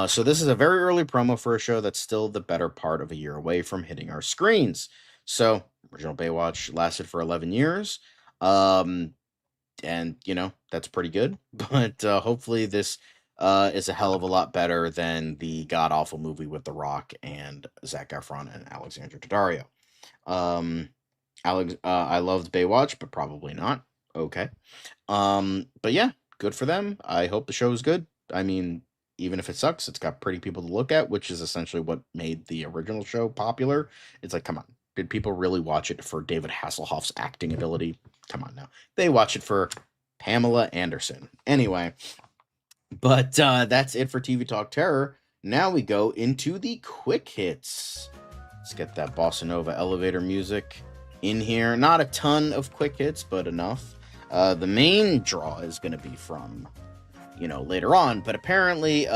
So this is a very early promo for a show that's still the better part of a year away from hitting our screens. So, original Baywatch lasted for 11 years. And, you know, that's pretty good. But hopefully this is a hell of a lot better than the god-awful movie with The Rock and Zac Efron and Alexandra Daddario. I loved Baywatch, but probably not. Okay. But yeah, good for them. I hope the show is good. I mean, even if it sucks, it's got pretty people to look at, which is essentially what made the original show popular. It's like, come on. Did people really watch it for David Hasselhoff's acting ability? Come on now. They watch it for Pamela Anderson. Anyway, but that's it for TV Talk Terror. Now we go into the quick hits. Let's get that bossa nova elevator music in here. Not a ton of quick hits, but enough. The main draw is going to be from, you know, later on, but apparently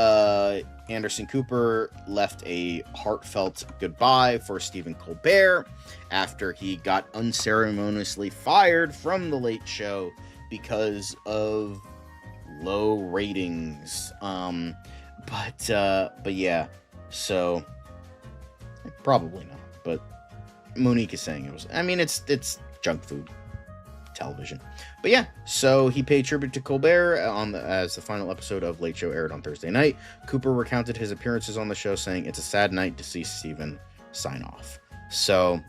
Anderson Cooper left a heartfelt goodbye for Stephen Colbert after he got unceremoniously fired from The Late Show because of low ratings. But yeah, so Probably not, but Monique is saying it was. I mean, it's junk food television. But yeah, so he paid tribute to Colbert as the final episode of Late Show aired on Thursday night. Cooper recounted his appearances on the show, saying it's a sad night to see Stephen sign off. So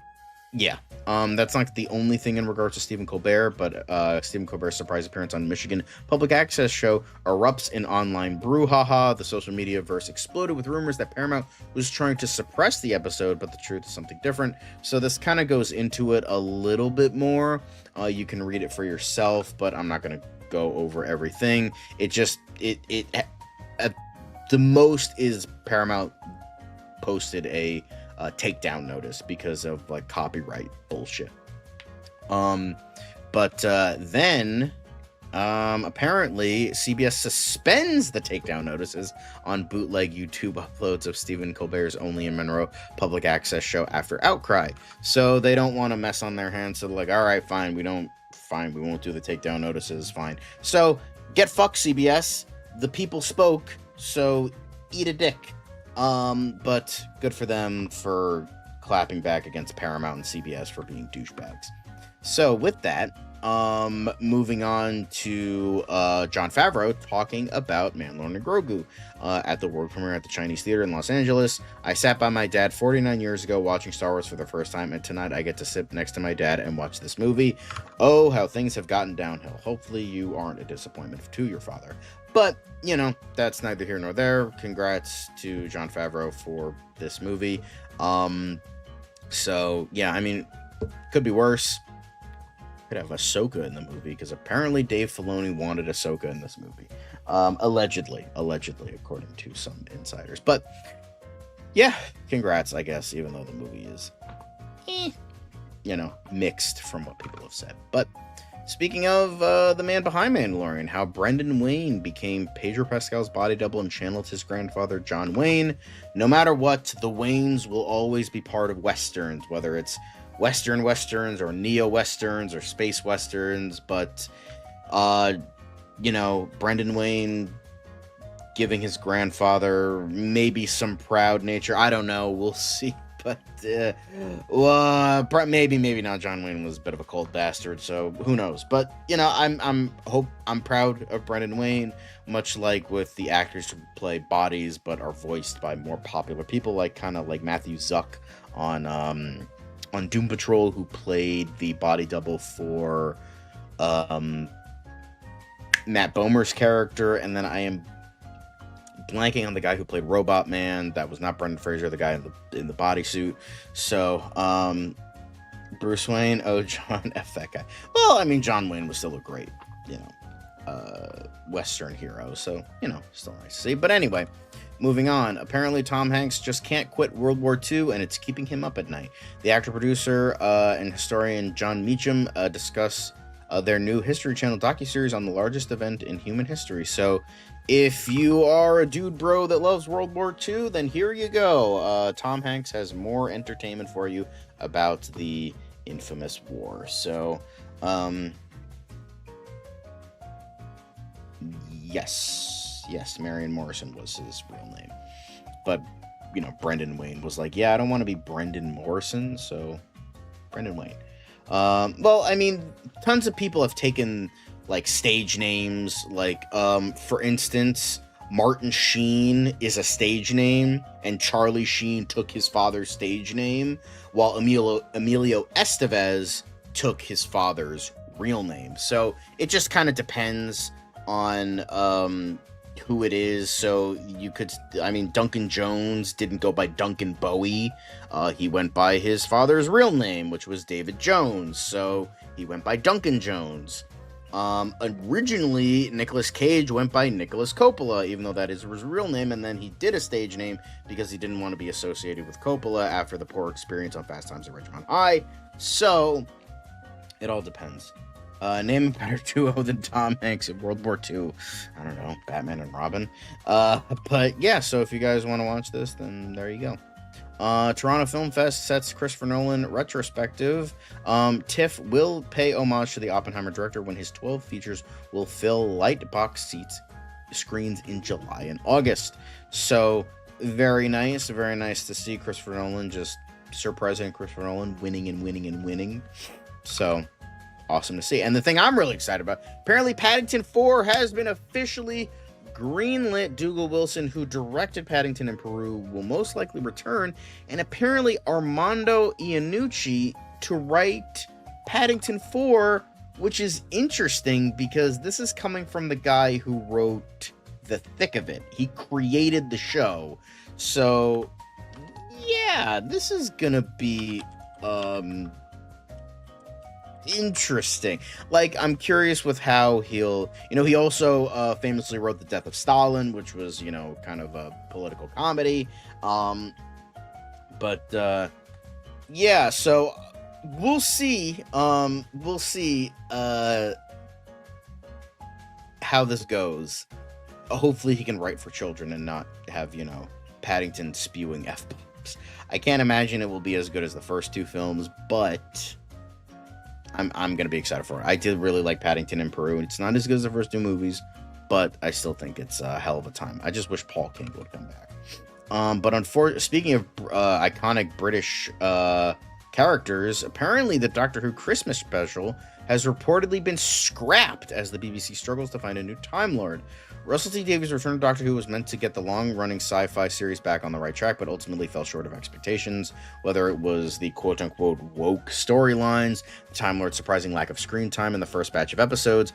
yeah, that's not the only thing in regards to Stephen Colbert, but Stephen Colbert's surprise appearance on Michigan Public Access show erupts in online brouhaha. The social media verse exploded with rumors that Paramount was trying to suppress the episode, but the truth is something different. So this kind of goes into it a little bit more. You can read it for yourself, but I'm not going to go over everything. It at the most is Paramount posted a takedown notice because of like copyright bullshit. But then apparently CBS suspends the takedown notices on bootleg YouTube uploads of Stephen Colbert's Only in Monroe public access show after outcry. So they don't want to mess on their hands. So they're like, all right, fine, we won't do the takedown notices, fine. So get fucked, CBS. The people spoke, so eat a dick. But good for them for clapping back against Paramount and CBS for being douchebags. So with that, moving on to Jon Favreau talking about Mandalorian and Grogu at the world premiere at the Chinese Theater in Los Angeles. I sat by my dad 49 years ago watching Star Wars for the first time, and tonight I get to sit next to my dad and watch this movie. Oh, how things have gotten downhill. Hopefully you aren't a disappointment to your father. But, you know, that's neither here nor there. Congrats to Jon Favreau for this movie. So, yeah, I mean, could be worse. Could have Ahsoka in the movie, because apparently Dave Filoni wanted Ahsoka in this movie. Allegedly, according to some insiders. But, yeah, congrats, I guess, even though the movie is, mixed from what people have said. But speaking of the man behind Mandalorian, how Brendan Wayne became Pedro Pascal's body double and channeled his grandfather, John Wayne. No matter what, the Waynes will always be part of Westerns, whether it's Western Westerns or Neo-Westerns or Space Westerns. But, Brendan Wayne giving his grandfather maybe some proud nature. I don't know. We'll see. But, maybe not. John Wayne was a bit of a cold bastard, so who knows? But, I'm proud of Brendan Wayne, much like with the actors who play bodies but are voiced by more popular people, like Matthew Zuck on Doom Patrol, who played the body double for Matt Bomer's character, and then I am blanking on the guy who played Robot Man. That was not Brendan Fraser, the guy in the bodysuit. So, Bruce Wayne, John F. that guy. Well, I mean, John Wayne was still a great, Western hero. So, still nice to see. But anyway, moving on. Apparently, Tom Hanks just can't quit World War II, and it's keeping him up at night. The actor, producer, and historian John Meacham discuss their new History Channel docuseries on the largest event in human history. So, if you are a dude bro that loves World War II, then here you go. Tom Hanks has more entertainment for you about the infamous war. So, yes, Marion Morrison was his real name. But, Brendan Wayne was like, yeah, I don't want to be Brendan Morrison, so Brendan Wayne. Well, I mean, tons of people have taken stage names, for instance, Martin Sheen is a stage name, and Charlie Sheen took his father's stage name, while Emilio Estevez took his father's real name. So it just kind of depends on who it is. So Duncan Jones didn't go by Duncan Bowie. He went by his father's real name, which was David Jones. So he went by Duncan Jones. Originally, Nicolas Cage went by Nicolas Coppola, even though that is his real name, and then he did a stage name because he didn't want to be associated with Coppola after the poor experience on Fast Times at Ridgemont High. So, it all depends. Name a better duo than Tom Hanks in World War II. I don't know, Batman and Robin. But yeah, so if you guys want to watch this, then there you go. Toronto Film Fest sets Christopher Nolan retrospective. TIFF will pay homage to the Oppenheimer director when his 12 features will fill light box screens in July and August. So, very nice. Very nice to see Christopher Nolan, just Sir President Christopher Nolan, winning and winning and winning. So awesome to see. And the thing I'm really excited about, apparently Paddington 4 has been officially greenlit. Dougal Wilson, who directed Paddington in Peru, will most likely return, and apparently Armando Iannucci to write Paddington 4, which is interesting because this is coming from the guy who wrote The Thick of It. He created the show. So yeah, this is gonna be interesting. Like, I'm curious with how he'll, he also famously wrote The Death of Stalin, which was, kind of a political comedy. Yeah, so we'll see how this goes. Hopefully he can write for children and not have, Paddington spewing F-bombs. I can't imagine it will be as good as the first two films, but I'm gonna be excited for it. I did really like Paddington in Peru. It's not as good as the first two movies, but I still think it's a hell of a time. I just wish Paul King would come back. But speaking of iconic British characters, apparently the Doctor Who Christmas special has reportedly been scrapped as the BBC struggles to find a new Time Lord. Russell T Davies' return to Doctor Who was meant to get the long-running sci-fi series back on the right track, but ultimately fell short of expectations. Whether it was the quote-unquote woke storylines, the Time Lord's surprising lack of screen time in the first batch of episodes,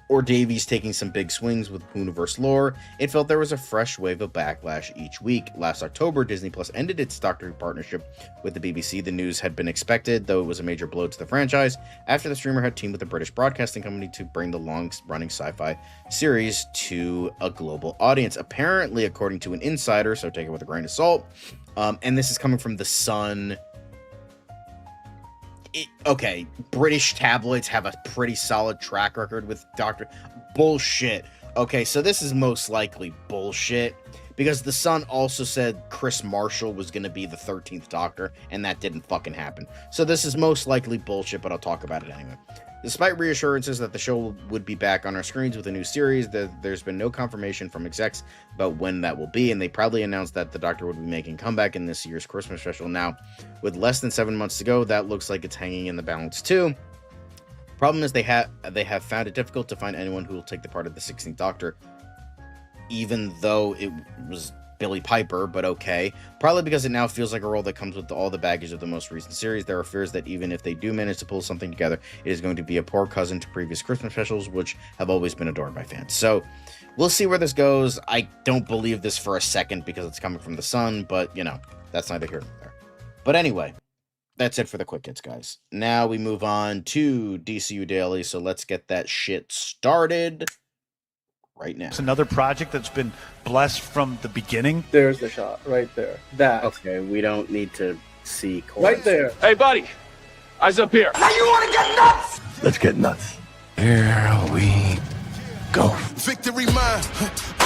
or Davies taking some big swings with Universe lore, it felt there was a fresh wave of backlash each week. Last October, Disney Plus ended its Doctor Who partnership with the BBC. The news had been expected, though it was a major blow to the franchise, after the streamer had teamed with the British broadcasting company to bring the long-running sci-fi series to a global audience. Apparently, according to an insider, so take it with a grain of salt, and this is coming from The Sun. Okay, British tabloids have a pretty solid track record with Doctor... Bullshit. Okay, so this is most likely bullshit, because The Sun also said Chris Marshall was going to be the 13th Doctor, and that didn't fucking happen. So this is most likely bullshit, but I'll talk about it anyway. Despite reassurances that the show would be back on our screens with a new series, there's been no confirmation from execs about when that will be, and they proudly announced that the Doctor would be making a comeback in this year's Christmas special. Now, with less than 7 months to go, that looks like it's hanging in the balance too. Problem is they have found it difficult to find anyone who will take the part of the 16th Doctor, even though it was Billy Piper, but okay. Probably because it now feels like a role that comes with all the baggage of the most recent series. There are fears that even if they do manage to pull something together, it is going to be a poor cousin to previous Christmas specials, which have always been adored by fans. So we'll see where this goes. I don't believe this for a second because it's coming from The Sun, but that's neither here nor there. But anyway, that's it for the quick hits, guys. Now we move on to DCU Daily, so let's get that shit started right now. It's another project that's been blessed from the beginning. There's the shot right there. That. Okay, we don't need to see chorus. Right there. Hey, buddy. Eyes up here. Now you want to get nuts? Let's get nuts. Here we go. Victory mine.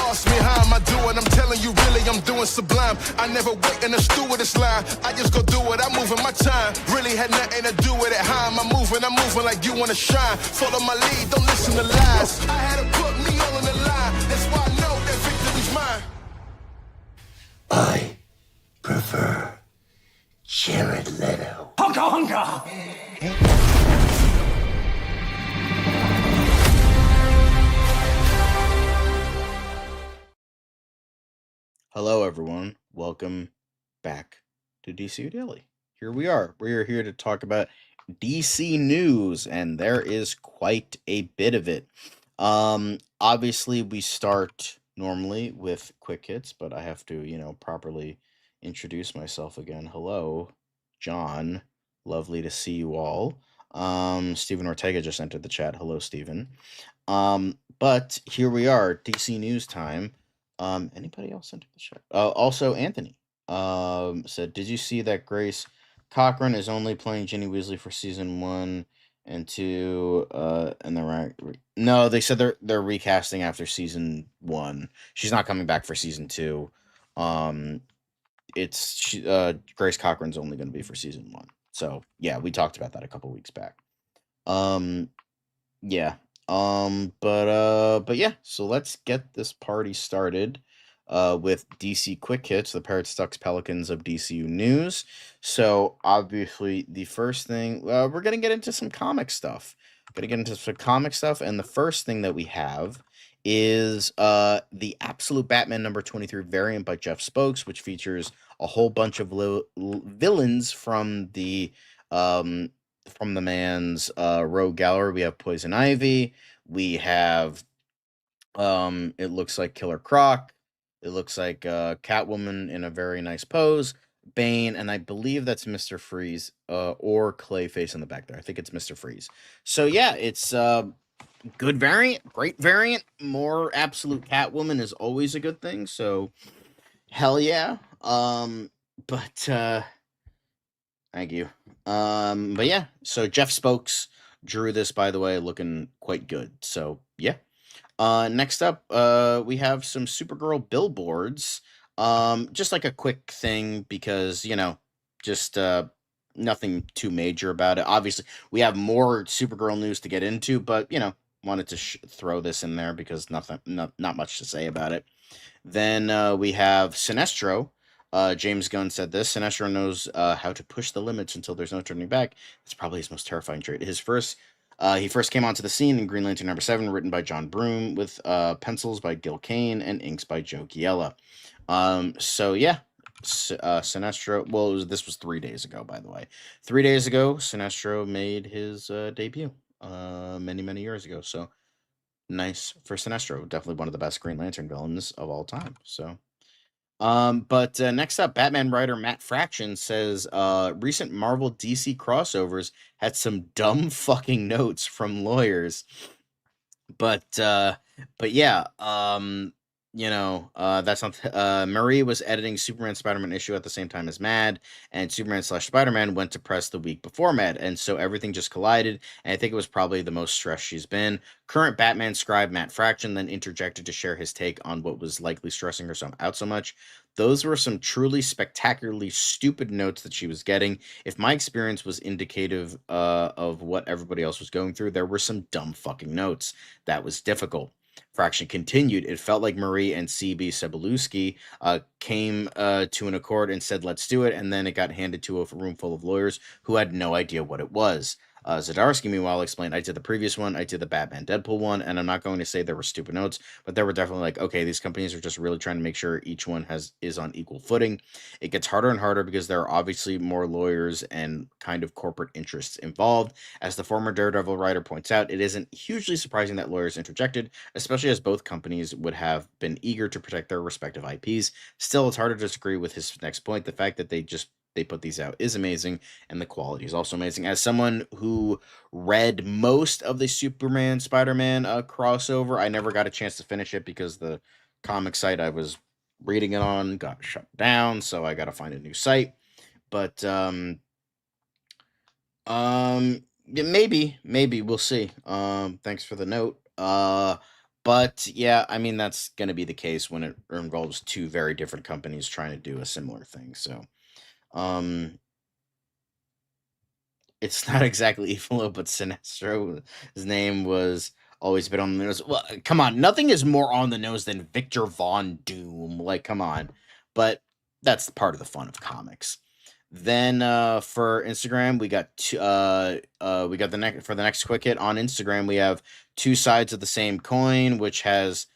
Ask me how am I doing? I'm telling you really I'm doing sublime. I never wait in a stewardess line. I just go do it. I'm moving my time. Really had nothing to do with it. How am I moving? I'm moving like you want to shine. Follow my lead. Don't listen to lies. I had to put me all on the line. That's why I know that victory's mine. I prefer Jared Leto. Hunka hunka! Hello, everyone. Welcome back to DCU Daily. Here we are. We are here to talk about DC news, and there is quite a bit of it. Obviously, we start normally with quick hits, but I have to, properly introduce myself again. Hello, John. Lovely to see you all. Stephen Ortega just entered the chat. Hello, Stephen. But here we are, DC news time. Anybody else into the chat? Also, Anthony said, "Did you see that Grace Cochran is only playing Ginny Weasley for season 1 and 2?" And no, they said they're recasting after season 1. She's not coming back for season 2. Grace Cochran's only going to be for season 1. So yeah, we talked about that a couple weeks back. Yeah. But yeah, so let's get this party started. with DC Quick Hits, the Parrots, Ducks, Pelicans of DCU news. So obviously, the first thing we're gonna get into some comic stuff. And the first thing that we have is the Absolute Batman number 23 variant by Jeff Spokes, which features a whole bunch of villains from the man's rogue gallery. We have Poison Ivy. We have it looks like Killer Croc. It looks like Catwoman in a very nice pose. Bane, and I believe that's Mr. Freeze or Clayface in the back there. I think it's Mr. Freeze. So yeah, it's good variant, great variant. More absolute Catwoman is always a good thing. So hell yeah. But thank you. But yeah, so Jeff Spokes drew this, by the way, looking quite good. So yeah. Next up, we have some Supergirl billboards. Just like a quick thing because, just nothing too major about it. Obviously, we have more Supergirl news to get into, but, wanted to throw this in there because not much to say about it. Then we have Sinestro. James Gunn said this. Sinestro knows how to push the limits until there's no turning back. That's probably his most terrifying trait. He first came onto the scene in Green Lantern number 7, written by John Broome, with pencils by Gil Kane and inks by Joe Giella. So yeah, Sinestro. Well, this was 3 days ago, by the way. 3 days ago, Sinestro made his debut. Many years ago. So nice for Sinestro. Definitely one of the best Green Lantern villains of all time. So. But next up, Batman writer Matt Fraction says recent Marvel DC crossovers had some dumb fucking notes from lawyers. But yeah, that's not Marie was editing Superman Spider-Man issue at the same time as Mad, and Superman/Spider-Man went to press the week before Mad, and so everything just collided, and I think it was probably the most stressed she's been. Current Batman scribe Matt Fraction then interjected to share his take on what was likely stressing her out so much. Those were some truly spectacularly stupid notes that she was getting. If my experience was indicative of what everybody else was going through, there were some dumb fucking notes. That was difficult. Fraction continued, it felt like Marie and C.B. Cebulski came to an accord and said, let's do it, and then it got handed to a room full of lawyers who had no idea what it was. Zdarsky, meanwhile, explained, I did the previous one, I did the Batman Deadpool one, and I'm not going to say there were stupid notes, but there were definitely like, okay, these companies are just really trying to make sure each one is on equal footing. It gets harder and harder because there are obviously more lawyers and kind of corporate interests involved. As the former Daredevil writer points out, it isn't hugely surprising that lawyers interjected, especially as both companies would have been eager to protect their respective IPs. Still, it's hard to disagree with his next point. The fact that they put these out is amazing, and the quality is also amazing. As someone who read most of the Superman Spider-Man crossover, I never got a chance to finish it because the comic site I was reading it on got shut down, so I got to find a new site. But maybe we'll see. Thanks for the note. But yeah, I mean that's gonna be the case when it involves two very different companies trying to do a similar thing. So. It's not exactly Evil, but Sinestro. His name was always a bit on the nose. Well, come on, nothing is more on the nose than Victor Von Doom. Like, come on. But that's part of the fun of comics. Then for Instagram, we got for the next quick hit on Instagram, we have two sides of the same coin, which has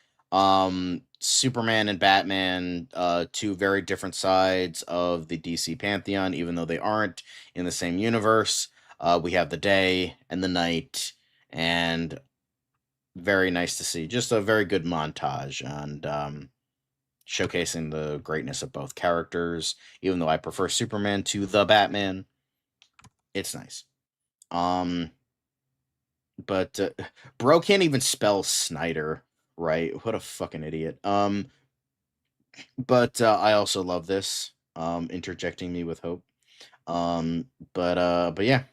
Superman and Batman, two very different sides of the DC pantheon, even though they aren't in the same universe. We have the day and the night, and very nice to see. Just a very good montage and showcasing the greatness of both characters. Even though I prefer Superman to the Batman, it's nice. But bro can't even spell Snyder. Right, what a fucking idiot. But I also love this. Interjecting me with hope. But yeah.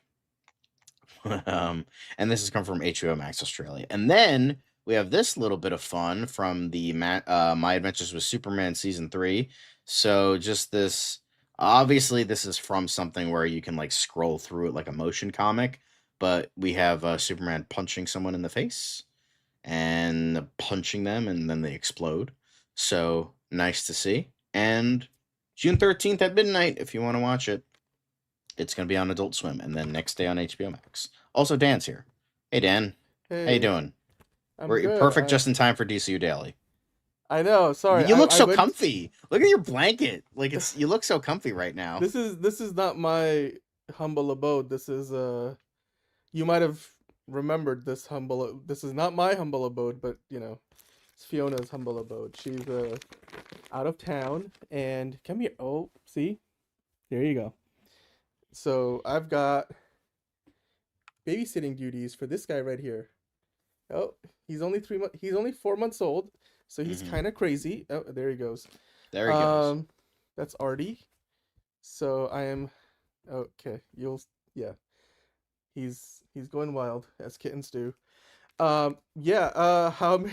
And this has come from HBO Max Australia. And then we have this little bit of fun from the My Adventures with Superman season 3. So just this. Obviously, this is from something where you can like scroll through it like a motion comic. But we have Superman punching someone in the face and punching them, and then they explode. So Nice to see. And June 13th at midnight, if you want to watch it, it's going to be on Adult Swim, and then next day on HBO Max. Also, Dan's here. Hey, Dan. Hey, how you doing? We're good. perfect just in time for DCU Daily. I know. Sorry, you look so comfy. Look at your blanket. Like you look so comfy right now. This is not my humble abode. This is you might have remembered this humble. This is not my humble abode, but you know, it's Fiona's humble abode. She's out of town, and come here. Oh, see, there you go. So I've got babysitting duties for this guy right here. Oh, he's only 3 months. He's only 4 months old, so he's kind of crazy. Oh, there he goes. There he goes. That's Artie. So I am okay. Yeah. He's going wild as kittens do. Yeah. How?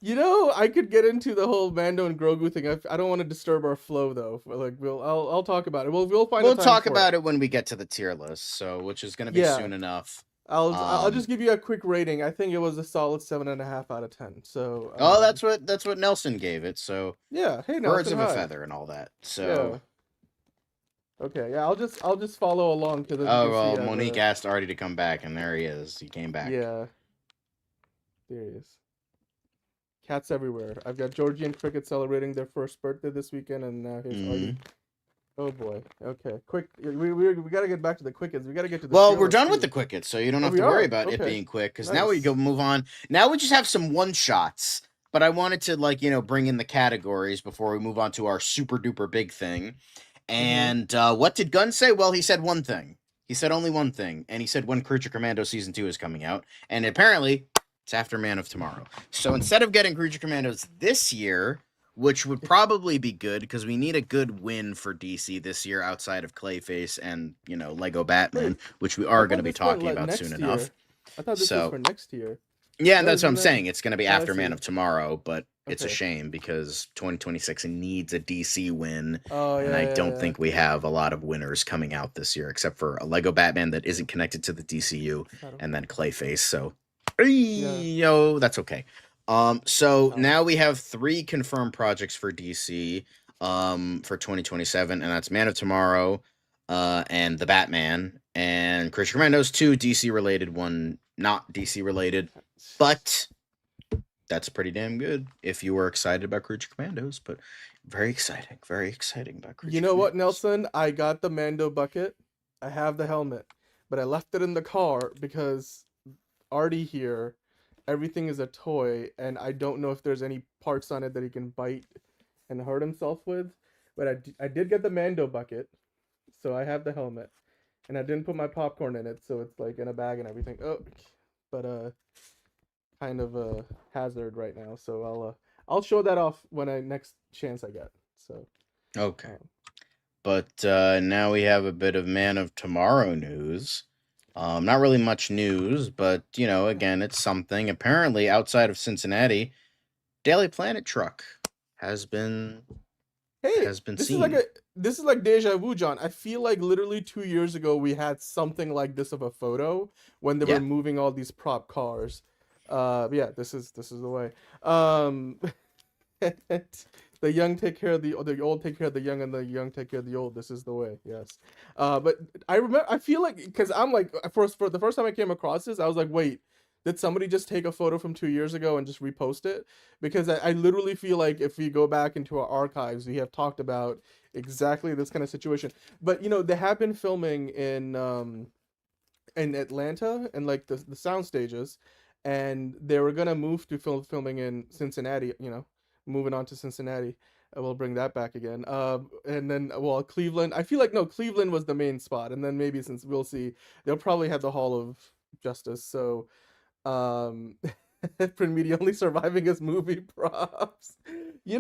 You know, I could get into the whole Mando and Grogu thing. I don't want to disturb our flow though. Like I'll talk about it. We'll find. We'll talk about it when we get to the tier list. So which is going to be soon enough. I'll just give you a quick rating. I think it was a solid 7.5 out of 10. So that's what Nelson gave it. So yeah, hey, Nelson, birds of a feather and all that. So okay, yeah, I'll just follow along to the. Oh well, Monique asked Artie to come back, and there he is. He came back. Yeah, there he is. Cats everywhere. I've got Georgian cricket celebrating their first birthday this weekend, and now here's Artie. Oh boy. Okay. Quick. We gotta get back to the quickets. We gotta get to the. Well, we're done with the quickets, so you don't have to worry about it being quick. Because now we go move on. Now we just have some one shots. But I wanted to bring in the categories before we move on to our super duper big thing. And what did Gunn say? Well, he said one thing. He said only one thing, and he said when Creature Commando season 2 is coming out, and apparently it's after Man of Tomorrow. So instead of getting Creature Commandos this year, which would probably be good because we need a good win for DC this year outside of Clayface and, Lego Batman, which we are going to be talking about soon enough. I thought this was for next year. Yeah, that's what I'm saying. It's going to be after Man of Tomorrow, but it's a shame because 2026 needs a DC win. And I don't think we have a lot of winners coming out this year, except for a Lego Batman that isn't connected to the DCU and then Clayface. So, that's okay. So now we have 3 confirmed projects for DC for 2027, and that's Man of Tomorrow and The Batman, and Creature Commandos, 2 DC related, 1 not DC related, but that's pretty damn good if you were excited about Creature Commandos, but very exciting about Creature You know what, Nelson? I got the Mando bucket. I have the helmet, but I left it in the car because Artie here, everything is a toy, and I don't know if there's any parts on it that he can bite and hurt himself with. But I did get the Mando bucket, so I have the helmet, and I didn't put my popcorn in it, so it's like in a bag and everything. Oh, but kind of a hazard right now. So I'll show that off when next chance I get. So okay, but now we have a bit of Man of Tomorrow news. Not really much news, but, again, it's something. Apparently, outside of Cincinnati, Daily Planet truck has been seen. This is like deja vu, John. I feel like literally 2 years ago we had something like this of a photo when they were moving all these prop cars. Yeah, this is the way. The young take care of the old take care of the young, and the young take care of the old. This is the way. Yes. But I feel like, because I'm like, for the first time I came across this, I was like, wait, did somebody just take a photo from 2 years ago and just repost it? Because I literally feel like if we go back into our archives, we have talked about exactly this kind of situation. But they have been filming in Atlanta and like the sound stages, and they were gonna move to filming in Cincinnati. Moving on to Cincinnati. We'll bring that back again. And then, Cleveland. I feel like, no, Cleveland was the main spot. And then maybe, since we'll see, they'll probably have the Hall of Justice. So, Print Media only surviving as movie props. You're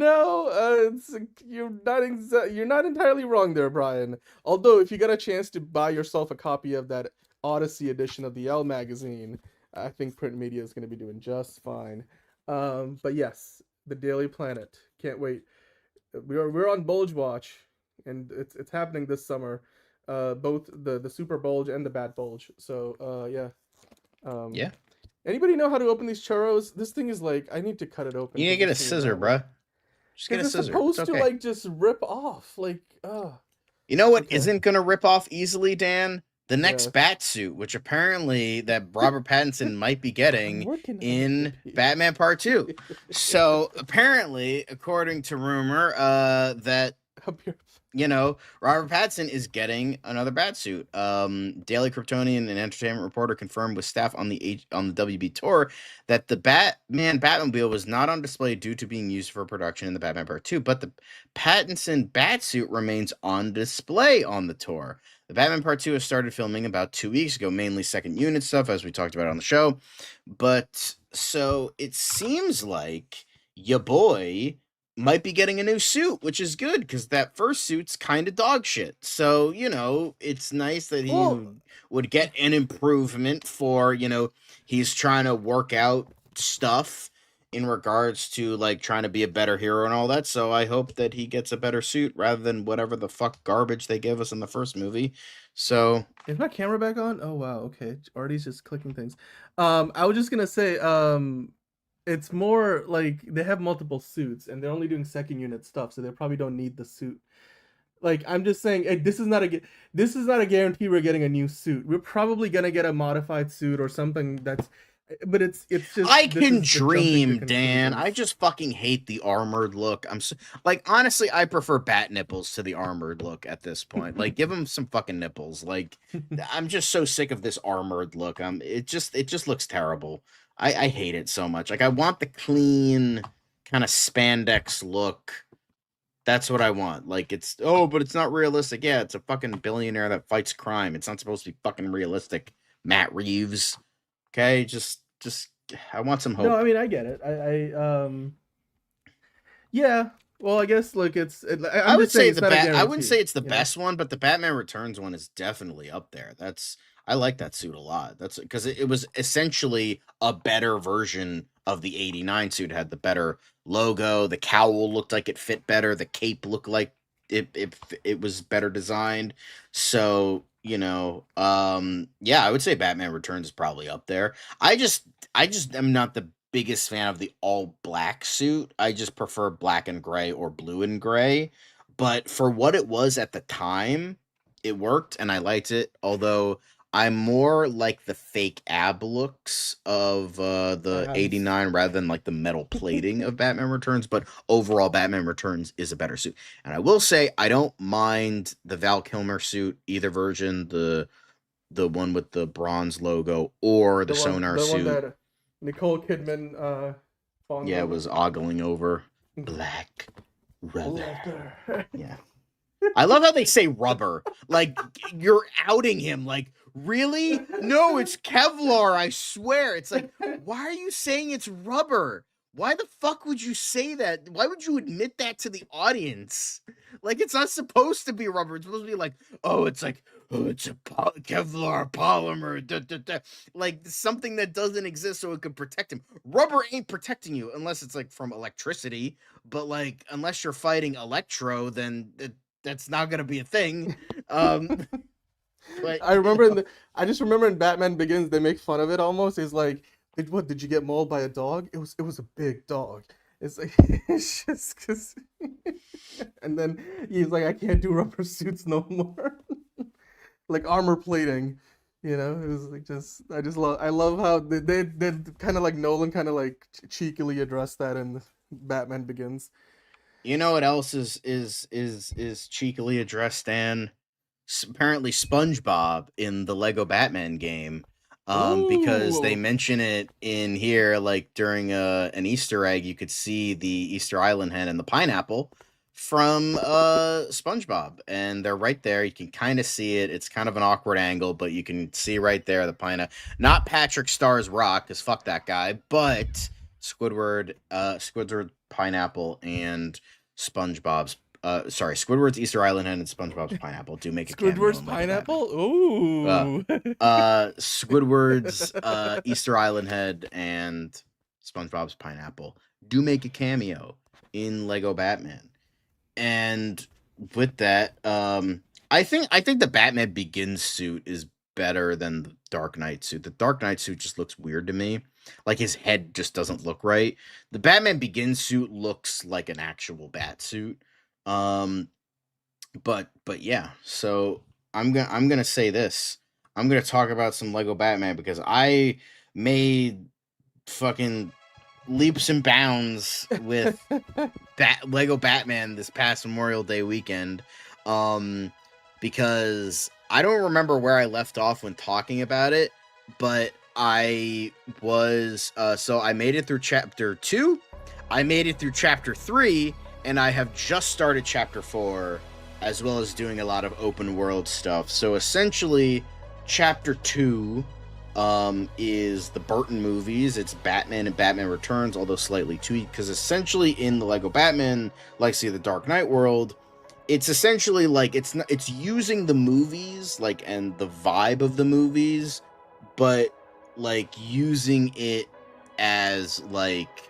not entirely wrong there, Brian. Although, if you got a chance to buy yourself a copy of that Odyssey edition of the Elle magazine, I think Print Media is going to be doing just fine. But yes, the Daily Planet. Can't wait. We're on Bulge Watch, and it's happening this summer. Both the Super Bulge and the Bat Bulge. So yeah. Yeah. Anybody know how to open these churros? This thing is like, I need to cut it open. You need to get a scissor, bruh. Just get a It's scissor. supposed It's to okay. like just rip off. Like, You know what Okay. isn't gonna rip off easily, Dan? The next Yes. bat suit, which apparently that Robert Pattinson might be getting working on it, in JP. Batman Part 2. So apparently, according to rumor, that Robert Pattinson is getting another bat suit. Daily Kryptonian and Entertainment Reporter confirmed with staff on the WB tour that the Batmobile was not on display due to being used for production in the Batman Part 2, but the Pattinson batsuit remains on display on the tour. The Batman Part 2 has started filming about 2 weeks ago, mainly second unit stuff, as we talked about on the show. But so it seems like ya boy might be getting a new suit, which is good because that first suit's kind of dog shit. So, it's nice that he would get an improvement for, he's trying to work out stuff in regards to like trying to be a better hero and all that. So I hope that he gets a better suit rather than whatever the fuck garbage they gave us in the first movie. So Is my camera back on? Oh wow, okay. Artie's just clicking things. I was just gonna say, it's more like they have multiple suits and they're only doing second unit stuff, so they probably don't need the suit. Like I'm just saying, this is not a guarantee we're getting a new suit. We're probably gonna get a modified suit or something that's. But it's just. I can dream, Dan. I just fucking hate the armored look. Honestly, I prefer bat nipples to the armored look at this point. Like, give him some fucking nipples. Like, I'm just so sick of this armored look. It just looks terrible. I hate it so much. Like, I want the clean kind of spandex look. That's what I want. Like, but it's not realistic. Yeah, it's a fucking billionaire that fights crime. It's not supposed to be fucking realistic. Matt Reeves. Okay, just I want some hope. No, I mean I get it. Yeah. Well, I guess like I would say I wouldn't say it's the best one, but the Batman Returns one is definitely up there. I like that suit a lot. That's because it was essentially a better version of the '89 suit. It had the better logo. The cowl looked like it fit better. The cape looked like it was better designed. So I would say Batman Returns is probably up there. I just am not the biggest fan of the all black suit. I just prefer black and gray or blue and gray. But for what it was at the time, it worked and I liked it. Although I'm more like the fake ab looks of the '89 rather than like the metal plating of Batman Returns. But overall, Batman Returns is a better suit. And I will say I don't mind the Val Kilmer suit, either version, the one with the bronze logo or the Sonar suit. One that Nicole Kidman was ogling over. Black rubber. Yeah. I love how they say rubber. Like, you're outing him. Like, really? No, it's Kevlar, I swear. It's like, why are you saying it's rubber? Why the fuck would you say that? Why would you admit that to the audience? Like, it's not supposed to be rubber. It's supposed to be like, it's a Kevlar polymer. Da, da, da. Like, something that doesn't exist so it could protect him. Rubber ain't protecting you unless it's, like, from electricity. But, like, unless you're fighting Electro, then that's not going to be a thing. But, I just remember in Batman Begins, they make fun of it almost. It's like, did you get mauled by a dog? It was a big dog. It's like, it's just because. And then he's like, I can't do rubber suits no more. Like armor plating, it was like I love how they kind of like Nolan kind of like cheekily addressed that in Batman Begins. You know what else is cheekily addressed, Dan? Apparently SpongeBob in the Lego Batman game. Because they mention it in here, like during an Easter egg, you could see the Easter Island hen and the pineapple from SpongeBob, and they're right there. You can kind of see it. It's kind of an awkward angle, but you can see right there the pineapple. Not Patrick Starr's rock, because fuck that guy, but Squidward, pineapple, and SpongeBob's. Squidward's Easter Island hen and SpongeBob's pineapple do make a Squidward's pineapple? Ooh. Squidward's Easter Island head and SpongeBob's pineapple do make a cameo in Lego Batman. And with that, I think the Batman Begins suit is better than the Dark Knight suit. The Dark Knight suit just looks weird to me. Like, his head just doesn't look right. The Batman Begins suit looks like an actual bat suit. But yeah, so I'm gonna say this. I'm gonna talk about some Lego Batman because I made fucking leaps and bounds with Lego Batman this past Memorial Day weekend. Because I don't remember where I left off when talking about it, but I was so I made it through chapter 2, I made it through chapter 3, and I have just started chapter 4, as well as doing a lot of open world stuff. So essentially, chapter 2 is the Burton movies. It's Batman and Batman Returns, although slightly tweaked, because essentially in the Lego Batman Legacy of the Dark Knight world, it's essentially like it's using the movies, like, and the vibe of the movies, but like using it as like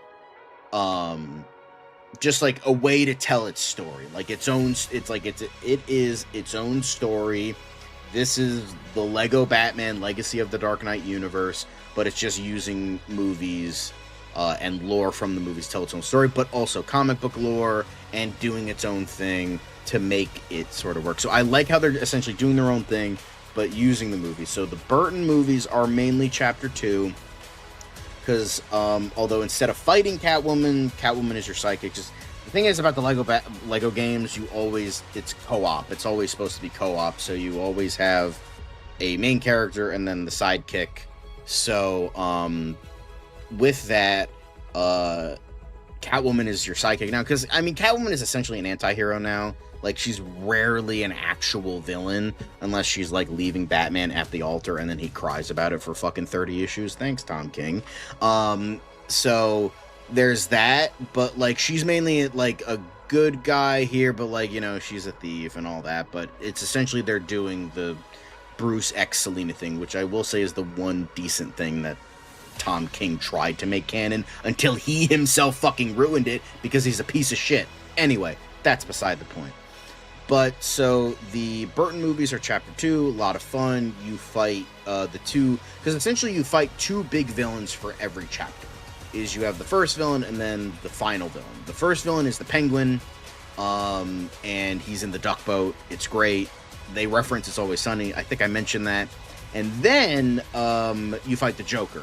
just like a way to tell its story, like its own. It is its own story. This is the Lego Batman Legacy of the Dark Knight universe, but it's just using movies and lore from the movies to tell its own story, but also comic book lore and doing its own thing to make it sort of work. So I like how they're essentially doing their own thing, but using the movies. So the Burton movies are mainly chapter 2, because although instead of fighting Catwoman, Catwoman is your sidekick. Just the thing is about the Lego games, it's co-op. It's always supposed to be co-op, so you always have a main character and then the sidekick. So with that, Catwoman is your sidekick now, because I mean Catwoman is essentially an anti-hero now. Like, she's rarely an actual villain unless she's like leaving Batman at the altar and then he cries about it for fucking 30 issues. Thanks, Tom King. So there's that, but like she's mainly like a good guy here, but like, you know, she's a thief and all that. But it's essentially they're doing the Bruce X Selina thing, which I will say is the one decent thing that Tom King tried to make canon until he himself fucking ruined it because he's a piece of shit. Anyway, that's beside the point. But so the Burton movies are chapter 2, a lot of fun. You fight the two, because essentially you fight two big villains for every chapter. Is you have the first villain and then the final villain. The first villain is the Penguin, and he's in the duck boat. It's great. They reference It's Always Sunny. I think I mentioned that. And then you fight the Joker,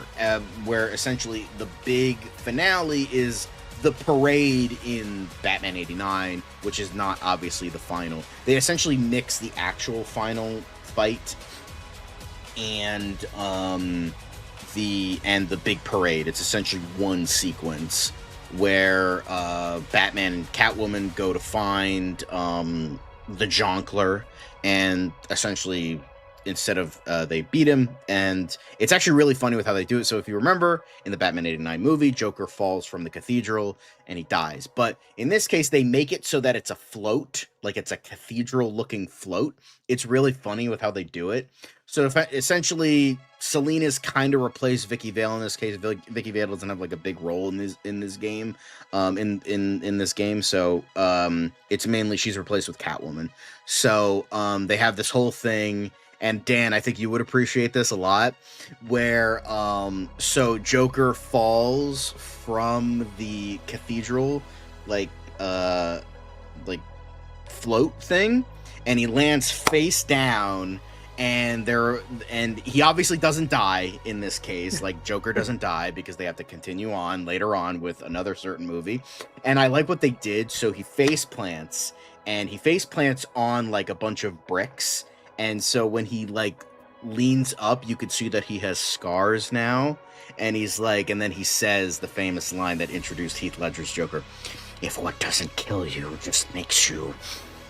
where essentially the big finale is the parade in Batman 89, which is not obviously the final. They essentially mix the actual final fight and the big parade. It's essentially one sequence where Batman and Catwoman go to find the Jonkler, and essentially instead of they beat him, and it's actually really funny with how they do it. So if you remember in the Batman 89 movie, Joker falls from the cathedral and he dies, but in this case they make it so that it's a float, like it's a cathedral looking float. It's really funny with how they do it. So if essentially Selina's kind of replaced Vicky Vale in this case. Vicky Vale doesn't have like a big role in this game, in this game. So it's mainly she's replaced with Catwoman. So they have this whole thing. And Dan, I think you would appreciate this a lot, where so Joker falls from the cathedral like float thing, and he lands face down, and he obviously doesn't die in this case. Like, Joker doesn't die because they have to continue on later on with another certain movie. And I like what they did. So he face plants, and he face plants on like a bunch of bricks. And so when he like leans up, you could see that he has scars now. And he's like, and then he says the famous line that introduced Heath Ledger's Joker: "If what doesn't kill you just makes you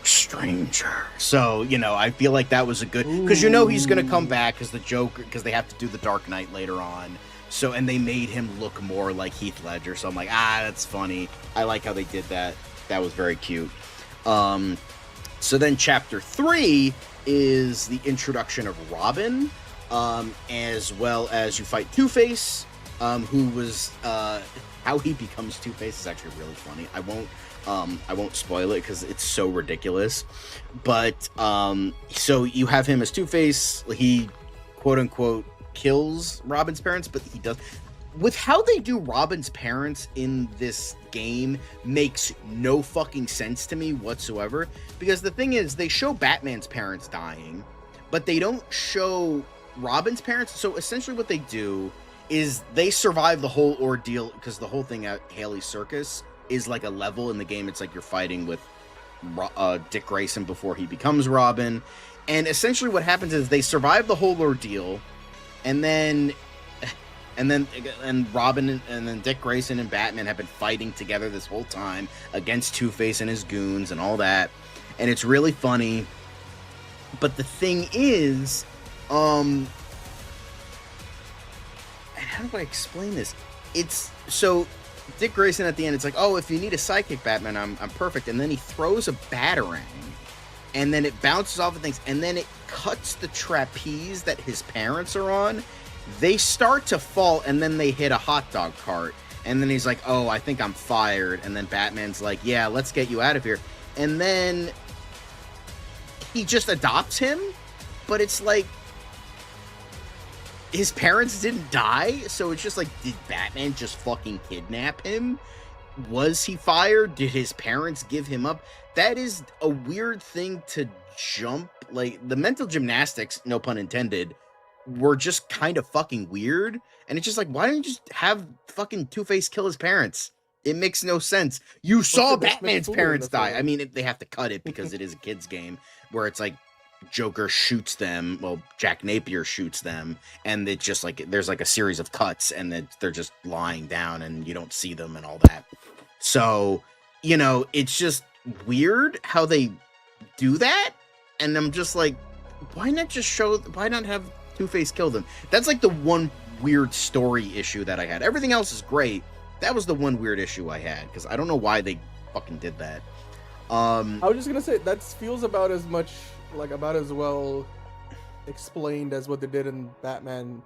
stranger." So, you know, I feel like that was a good, because you know he's gonna come back because the Joker, because they have to do the Dark Knight later on. So, and they made him look more like Heath Ledger. So I'm like, that's funny. I like how they did that. That was very cute. So then chapter 3 is the introduction of Robin, as well as you fight Two-Face, who was how he becomes Two-Face is actually really funny. I won't spoil it because it's so ridiculous. But so you have him as Two-Face. He quote unquote kills Robin's parents, but he does. With how they do Robin's parents in this game makes no fucking sense to me whatsoever. Because the thing is, they show Batman's parents dying, but they don't show Robin's parents. So essentially what they do is they survive the whole ordeal, because the whole thing at Haley's Circus is like a level in the game. It's like you're fighting with Dick Grayson before he becomes Robin. And essentially what happens is they survive the whole ordeal, and then Robin and then Dick Grayson and Batman have been fighting together this whole time against Two-Face and his goons and all that. And it's really funny. But the thing is, how do I explain this? It's so Dick Grayson at the end, it's like, oh, if you need a sidekick, Batman, I'm perfect. And then he throws a batarang, and then it bounces off of things, and then it cuts the trapeze that his parents are on. They start to fall, and then they hit a hot dog cart. And then he's like, oh, I think I'm fired. And then Batman's like, yeah, let's get you out of here. And then he just adopts him, but it's like, his parents didn't die, so it's just like, did Batman just fucking kidnap him? Was he fired? Did his parents give him up? That is a weird thing to jump. Like, the mental gymnastics, no pun intended, were just kind of fucking weird. And it's just like, why didn't you just have fucking Two-Face kill his parents? It makes no sense. You saw Batman's parents die. I mean, they have to cut it because it is a kid's game, where it's like, Joker shoots them, well, Jack Napier shoots them, and it just like, there's like a series of cuts, and then they're just lying down and you don't see them and all that. So, you know, it's just weird how they do that. And I'm just like, why not have Two-Face kill them? That's like the one weird story issue that I had. Everything else is great. That was the one weird issue I had, because I don't know why they fucking did that. I was just gonna say, that feels about as well explained as what they did in Batman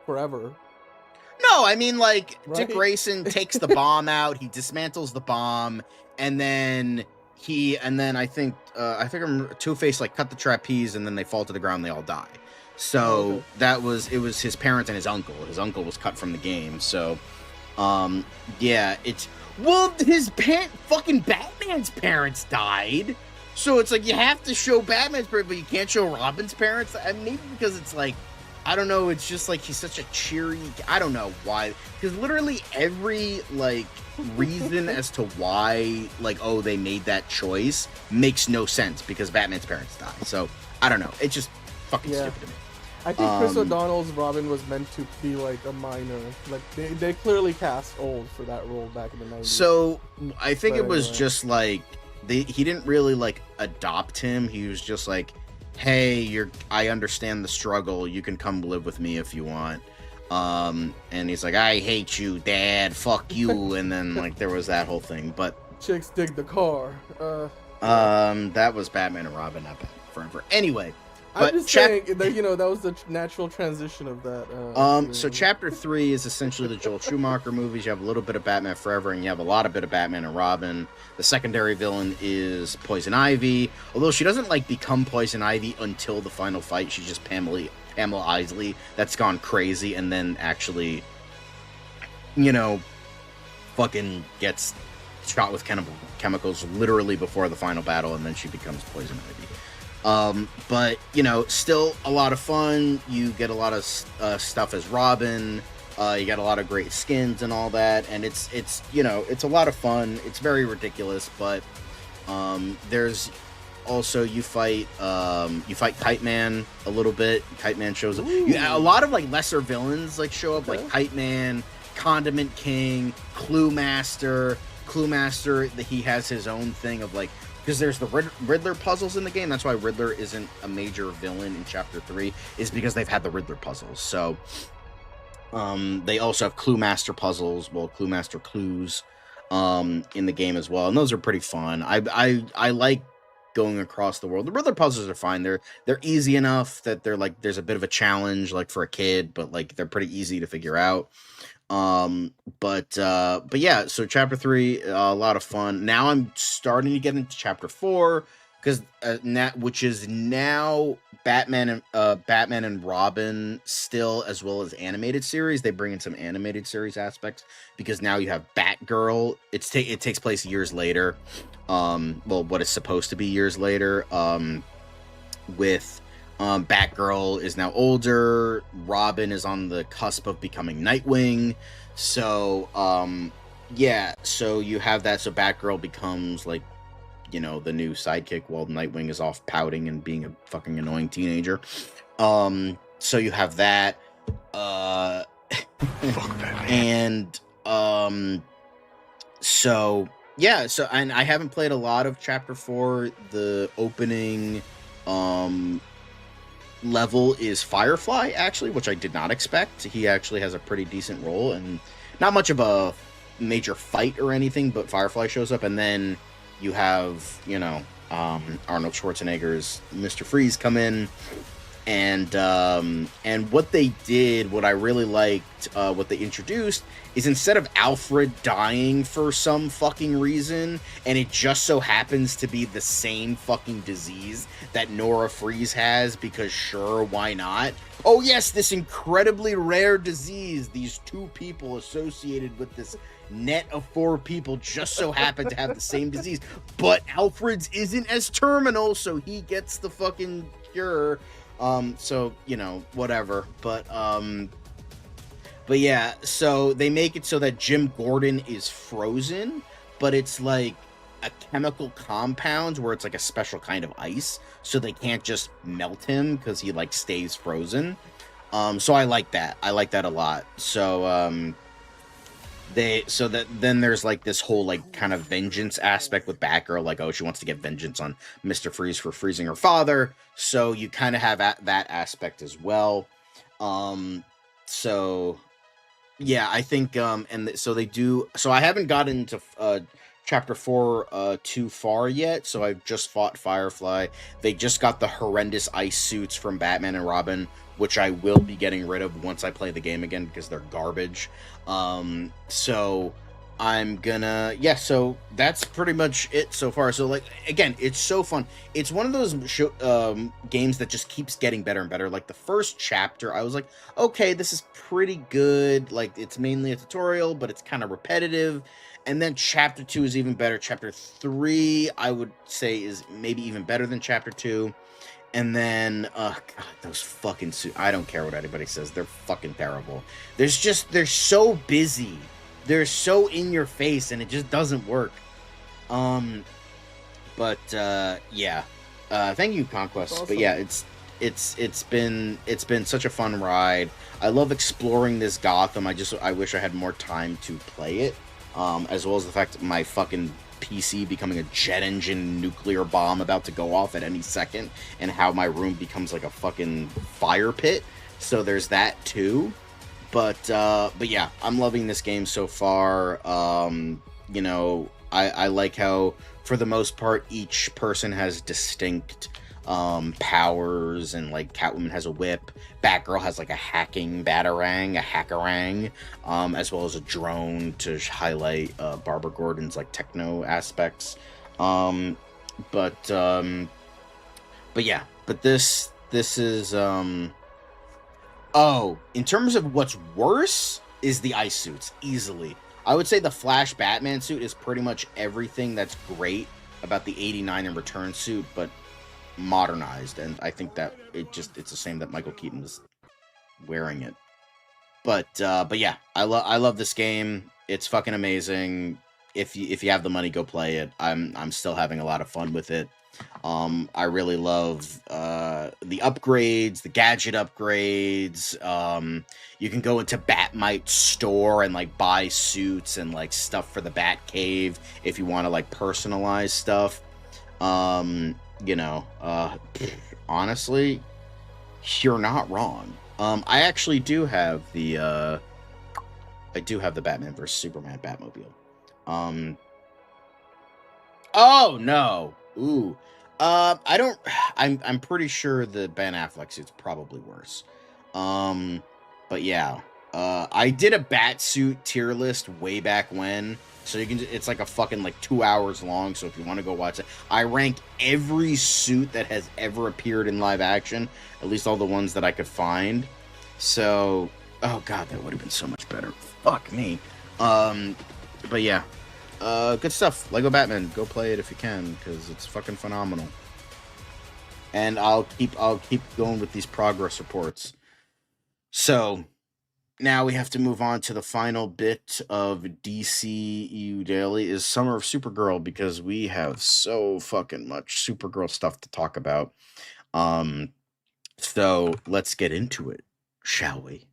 Forever. No, I mean, like, right? Dick Grayson takes the bomb out, he dismantles the bomb, and then I think Two-Face like cut the trapeze, and then they fall to the ground, they all die. So it was his parents and his uncle. His uncle was cut from the game. So, yeah, fucking Batman's parents died. So it's like, you have to show Batman's parents, but you can't show Robin's parents. And maybe because it's like, I don't know, it's just like, he's such a cheery, I don't know why. Because literally every, like, reason as to why, like, oh, they made that choice makes no sense, because Batman's parents die. So, I don't know. It's just fucking stupid to me. I think Chris O'Donnell's Robin was meant to be like a minor. Like, they clearly cast old for that role back in the 90s. So, I think it was just like, he didn't really like adopt him. He was just like, hey, I understand the struggle. You can come live with me if you want. And he's like, I hate you, Dad. Fuck you. And then like there was that whole thing. But chicks dig the car. That was Batman and Robin, not Batman Forever. Anyway. I'm just saying that, you know, that was the natural transition of that. So Chapter 3 is essentially the Joel Schumacher movies. You have a little bit of Batman Forever, and you have a lot of bit of Batman and Robin. The secondary villain is Poison Ivy, although she doesn't like become Poison Ivy until the final fight. She's just Pamela Isley that's gone crazy, and then actually, you know, fucking gets shot with chemicals literally before the final battle, and then she becomes Poison Ivy. But, you know, still a lot of fun. You get a lot of stuff as Robin. You got a lot of great skins and all that. And it's you know, it's a lot of fun. It's very ridiculous, but there's also, you fight Kite Man a little bit. Kite Man shows up. A lot of, like, lesser villains, like, show up, like Kite Man, Condiment King, Clue Master. He has his own thing of, like, because there's the Riddler puzzles in the game. That's why Riddler isn't a major villain in Chapter 3, is because they've had the Riddler puzzles. So, they also have Clue Master puzzles, Clue Master clues, in the game as well. And those are pretty fun. I like going across the world. The Riddler puzzles are fine. They're easy enough that they're like, there's a bit of a challenge, like, for a kid, but like, they're pretty easy to figure out. But yeah, so Chapter 3, a lot of fun. Now I'm starting to get into Chapter 4, because which is now Batman and Robin still, as well as animated series. They bring in some animated series aspects because now you have Batgirl. It takes place years later. What is supposed to be years later. With Batgirl is now older. Robin is on the cusp of becoming Nightwing. So so you have that. So Batgirl becomes like, the new sidekick while Nightwing is off pouting and being a fucking annoying teenager. So you have that. Fuck that. And and I haven't played a lot of Chapter 4. The opening level is Firefly, actually, which I did not expect. He actually has a pretty decent role and not much of a major fight or anything, but Firefly shows up, and then you have, Arnold Schwarzenegger's Mr. Freeze come in, and what they did, what I really liked, what they introduced, is instead of Alfred dying for some fucking reason, and it just so happens to be the same fucking disease that Nora Freeze has, because sure, why not? Oh yes, this incredibly rare disease, these two people associated with this net of 4 people just so happen to have the same disease, but Alfred's isn't as terminal, so he gets the fucking cure. So, whatever. But yeah, so they make it so that Jim Gordon is frozen, but it's like a chemical compound where it's like a special kind of ice, so they can't just melt him because he like stays frozen. So I like that. I like that a lot. So, then there's like this whole like kind of vengeance aspect with Batgirl, like, oh, she wants to get vengeance on Mr. Freeze for freezing her father, so you kind of have that aspect as well. So yeah, I think so they do. So I haven't gotten into Chapter 4 too far yet, so I've just fought Firefly. They just got the horrendous ice suits from Batman and Robin, which I will be getting rid of once I play the game again because they're garbage. So I'm gonna, so that's pretty much it so far. So like, again, it's so fun. It's one of those games that just keeps getting better and better. Like the first chapter, I was like, okay, this is pretty good. Like it's mainly a tutorial, but it's kind of repetitive. And then Chapter 2 is even better. Chapter 3, I would say, is maybe even better than Chapter 2. And then, God, those fucking suits. I don't care what anybody says. They're fucking terrible. They're so busy. They're so in your face, and it just doesn't work. Yeah. Thank you, Conquest. Awesome. But yeah, it's been such a fun ride. I love exploring this Gotham. I wish I had more time to play it. As well as the fact that my fucking PC becoming a jet engine nuclear bomb about to go off at any second, and how my room becomes like a fucking fire pit. So there's that too. But yeah, I'm loving this game so far. I like how, for the most part, each person has distinct powers, and like Catwoman has a whip, Batgirl has like a hacking hackerang, as well as a drone to highlight Barbara Gordon's like techno aspects. But this is in terms of what's worse is the ice suits, easily. I would say the Flash Batman suit is pretty much everything that's great about the 89 and Return suit, but modernized, and I think that it's a shame that Michael Keaton was wearing it. But yeah, I love this game. It's fucking amazing. If you have the money, go play it. I'm still having a lot of fun with it. I really love the upgrades, the gadget upgrades. You can go into Batmite's store and like buy suits and like stuff for the Batcave if you want to like personalize stuff. Honestly, you're not wrong. I actually do have the Batman vs Superman Batmobile. Oh no. Ooh. I'm pretty sure the Ben Affleck suit's probably worse. But yeah. I did a Bat suit tier list way back when. So you can. It's like a fucking like 2 hours long. So if you want to go watch it, I rank every suit that has ever appeared in live action, at least all the ones that I could find. So, oh god, that would have been so much better. Fuck me. But yeah, good stuff. Lego Batman, go play it if you can, because it's fucking phenomenal. And I'll keep going with these progress reports. So now we have to move on to the final bit of DCU Daily is Summer of Supergirl, because we have so fucking much Supergirl stuff to talk about. So let's get into it, shall we?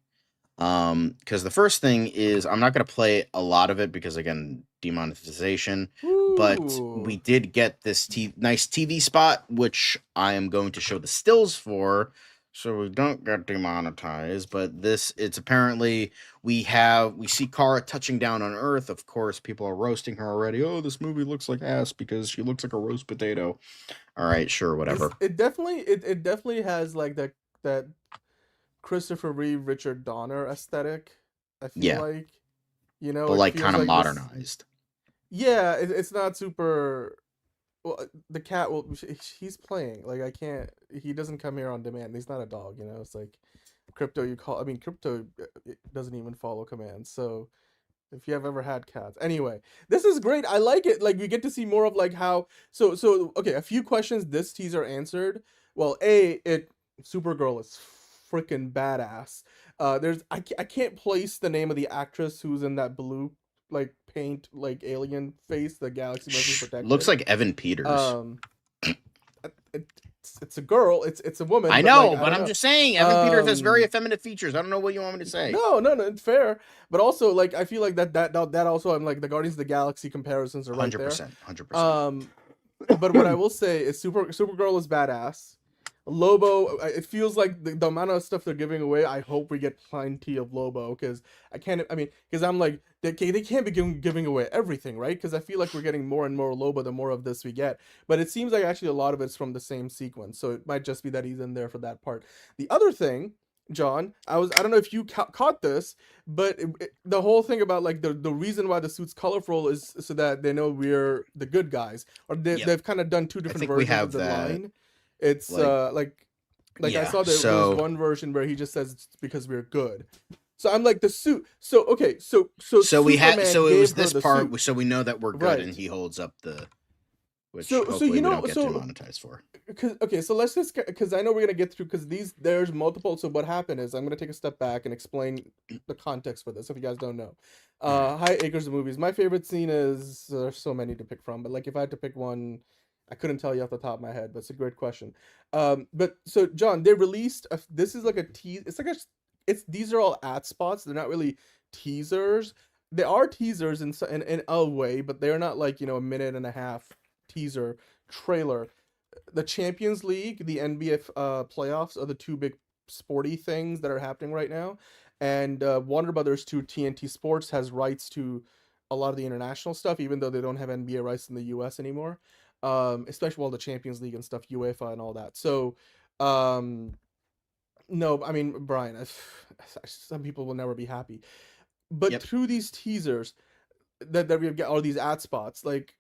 Because the first thing is, I'm not going to play a lot of it because, again, demonetization. Ooh. But we did get this nice TV spot, which I am going to show the stills for, so we don't get demonetized. But it's apparently we see Kara touching down on Earth. Of course, people are roasting her already. Oh, this movie looks like ass because she looks like a roast potato. All right, sure, whatever. It definitely has like that Christopher Reeve, Richard Donner aesthetic. I feel like, you know, but like kind of modernized. Yeah, it's not super. Well, the cat he's playing. Like, I can't. He doesn't come here on demand. He's not a dog, you know. It's like Crypto. Crypto doesn't even follow commands. So if you have ever had cats, anyway, this is great. I like it. Like, we get to see more of like how. So okay. A few questions this teaser answered. Well, Supergirl is freaking badass. I can't place the name of the actress who's in that blue like paint like alien face, the Galaxy Must Be Protected. Looks like Evan Peters. It's a girl. It's a woman. I know, but I'm just saying Evan Peters has very effeminate features. I don't know what you want me to say. No, it's fair. But also, like, I feel like that also, I'm like, the Guardians of the Galaxy comparisons are right 100%, there. 100%. But what I will say is Supergirl is badass. Lobo, it feels like the amount of stuff they're giving away, I hope we get plenty of Lobo, because I'm like, they can't be giving away everything, right? Because I feel like we're getting more and more Lobo the more of this we get. But it seems like actually a lot of it's from the same sequence, so it might just be that he's in there for that part. The other thing, John, I don't know if you caught this, but the whole thing about like the reason why the suit's colorful is so that they know we're the good guys, or they've kind of done two different versions of the line. It's like I saw there was one version where he just says it's because we're good. So I'm like, the suit. So okay, so it was this part. Suit. So we know that we're good, right. And he holds up the. Which hopefully we don't get demonetized for. So let's just, because I know we're gonna get through, because there's multiple. So what happened is, I'm gonna take a step back and explain the context for this if you guys don't know. Hi, Acres of Movies. My favorite scene is, there's so many to pick from, but like if I had to pick one, I couldn't tell you off the top of my head, but it's a great question. But so John, they released this is like a tease. These are all ad spots. They're not really teasers. They are teasers in a way, but they're not like, you know, a minute and a half teaser trailer. The Champions League, the NBA playoffs are the two big sporty things that are happening right now, and Warner Brothers to TNT Sports has rights to a lot of the international stuff, even though they don't have NBA rights in the US anymore. Especially the Champions League and stuff, UEFA and all that. So, no, I mean, Brian, some people will never be happy, but through these teasers that we've got all these ad spots, like,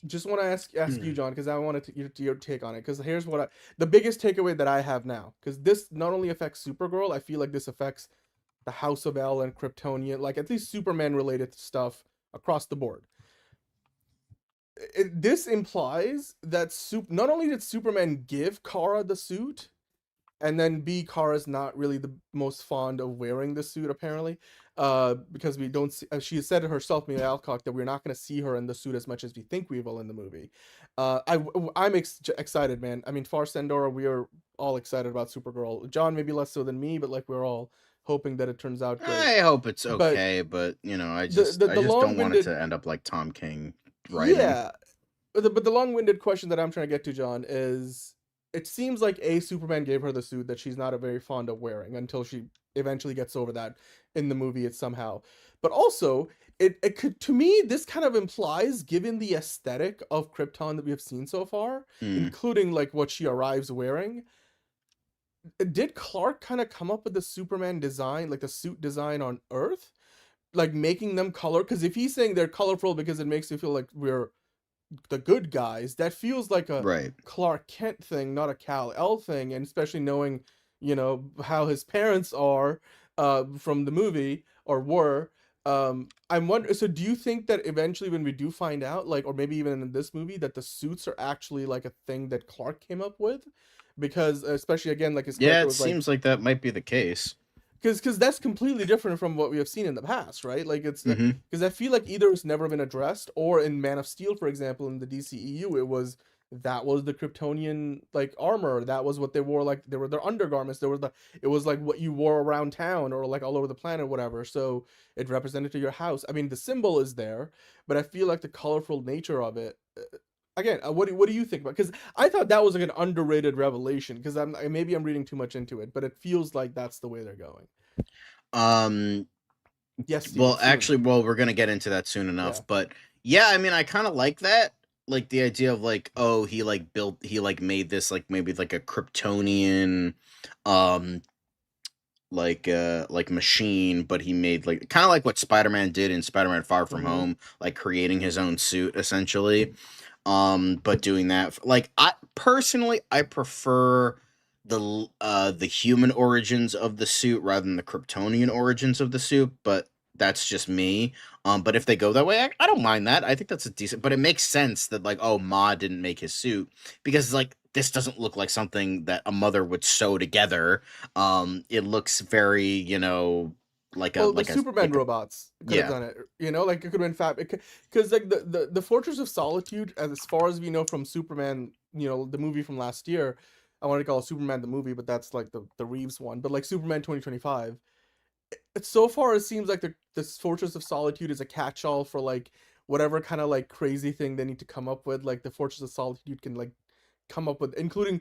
just want to ask you, John, because I wanted your take on it. Because here's the biggest takeaway that I have now, because this not only affects Supergirl, I feel like this affects the House of L and Kryptonian, like at least Superman related stuff across the board. This implies that not only did Superman give Kara the suit, and then Kara's not really the most fond of wearing the suit, apparently, because we don't see, she said it herself, Mia Alcock, that we're not going to see her in the suit as much as we think we will in the movie. I'm excited, man. I mean, Far Sandora, we are all excited about Supergirl. John, maybe less so than me, but like, we're all hoping that it turns out good. I hope it's okay, but you know, I just don't want it to end up like Tom King writing. Yeah, but the long-winded question that I'm trying to get to, John, is it seems like Superman gave her the suit that she's not very fond of wearing until she eventually gets over that in the movie. It's somehow, but also it could, to me, this kind of implies, given the aesthetic of Krypton that we have seen so far, including like what she arrives wearing, did Clark kind of come up with the Superman design, like the suit design on Earth? like making them color, because if he's saying they're colorful because it makes you feel like we're the good guys, that feels like a Right. Clark Kent thing, not a Kal-El thing, and especially knowing, how his parents are from the movie, or were. I'm wondering, so do you think that eventually when we do find out, like, or maybe even in this movie, that the suits are actually like a thing that Clark came up with? Because especially again, like his Yeah, character it was like, seems like that might be the case. because that's completely different from what we have seen in the past, right? Like it's Mm-hmm. because I feel like either it's never been addressed, or in Man of Steel, for example, in the DCEU, that was the Kryptonian like armor. That was what they wore. Like they were their undergarments. It was like what you wore around town or like all over the planet, or whatever. So it represented to your house. I mean, the symbol is there, but I feel like the colorful nature of it. Again, what do you think about? Because I thought that was like an underrated revelation. Because maybe I'm reading too much into it, but it feels like that's the way they're going. Yes, Steven, Well, actually, we're gonna get into that soon enough. Yeah. But yeah, I mean, I kind of like that. Like the idea of like, oh, he made this like maybe like a Kryptonian, like machine, but he made like kind of like what Spider-Man did in Spider-Man Far From Home, like creating his own suit essentially. But doing that, like I prefer the human origins of the suit rather than the Kryptonian origins of the suit, but that's just me. But if they go that way, I don't mind that. I think that's a decent, but it makes sense that like, oh, Ma didn't make his suit because like this doesn't look like something that a mother would sew together. It looks very, like the Superman robots could have done it. Like it could have been fab. Because like the Fortress of Solitude, as far as we know from Superman, the movie from last year. I want to call it Superman the movie, but that's like the Reeves one. But like Superman 2025, so far it seems like this Fortress of Solitude is a catch-all for like whatever kind of like crazy thing they need to come up with. Like the Fortress of Solitude can like come up with, including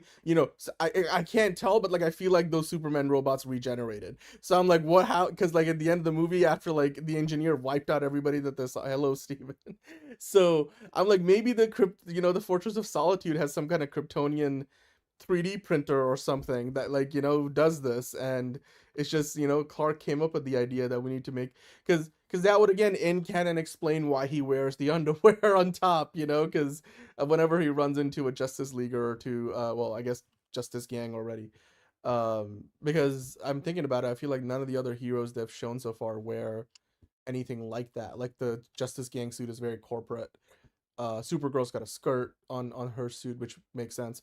I can't tell, but like I feel like those Superman robots regenerated. So I'm like, how? Because like at the end of the movie, after like the engineer wiped out everybody that this hello Steven. So I'm like, maybe the Fortress of Solitude has some kind of Kryptonian 3D printer or something that like does this, and it's just Clark came up with the idea that we need to make, because that would again in canon explain why he wears the underwear on top, because whenever he runs into a Justice League or two, well, I guess Justice Gang already, because I'm thinking about it, I feel like none of the other heroes they've shown so far wear anything like that. Like the Justice Gang suit is very corporate. Supergirl's got a skirt on her suit, which makes sense.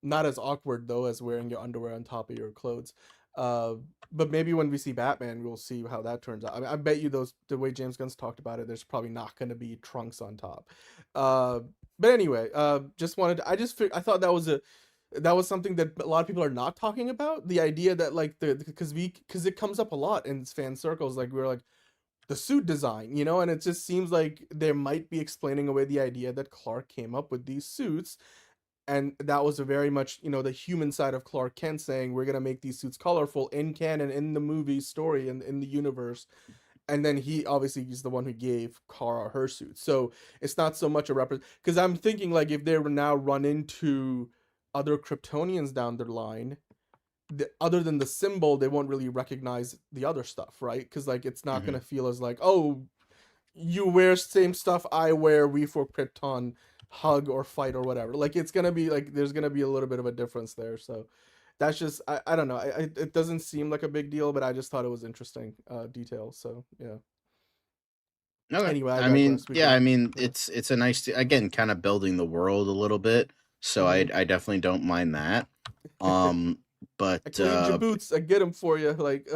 Not as awkward though as wearing your underwear on top of your clothes. But maybe when we see Batman, we'll see how that turns out. I mean, I bet you the way James Gunn's talked about it, there's probably not going to be trunks on top. But anyway, I thought that was something that a lot of people are not talking about. The idea that like because it comes up a lot in fan circles, like we're like the suit design, and it just seems like they might be explaining away the idea that Clark came up with these suits. And that was a very much, the human side of Clark Kent saying, we're going to make these suits colorful in canon, in the movie story, and in the universe. And then he obviously is the one who gave Kara her suit. So it's not so much a because I'm thinking like if they were now run into other Kryptonians down the line, other than the symbol, they won't really recognize the other stuff, right? Because like it's not going to feel as like, oh, you wear same stuff I wear, we for Krypton hug or fight or whatever. Like it's gonna be like there's gonna be a little bit of a difference there. So that's just I don't know. It doesn't seem like a big deal, but I just thought it was interesting detail. So yeah. Okay. Anyway, I mean, it's a nice again kind of building the world a little bit. So I definitely don't mind that. But I cleaned your boots. I get them for you. Like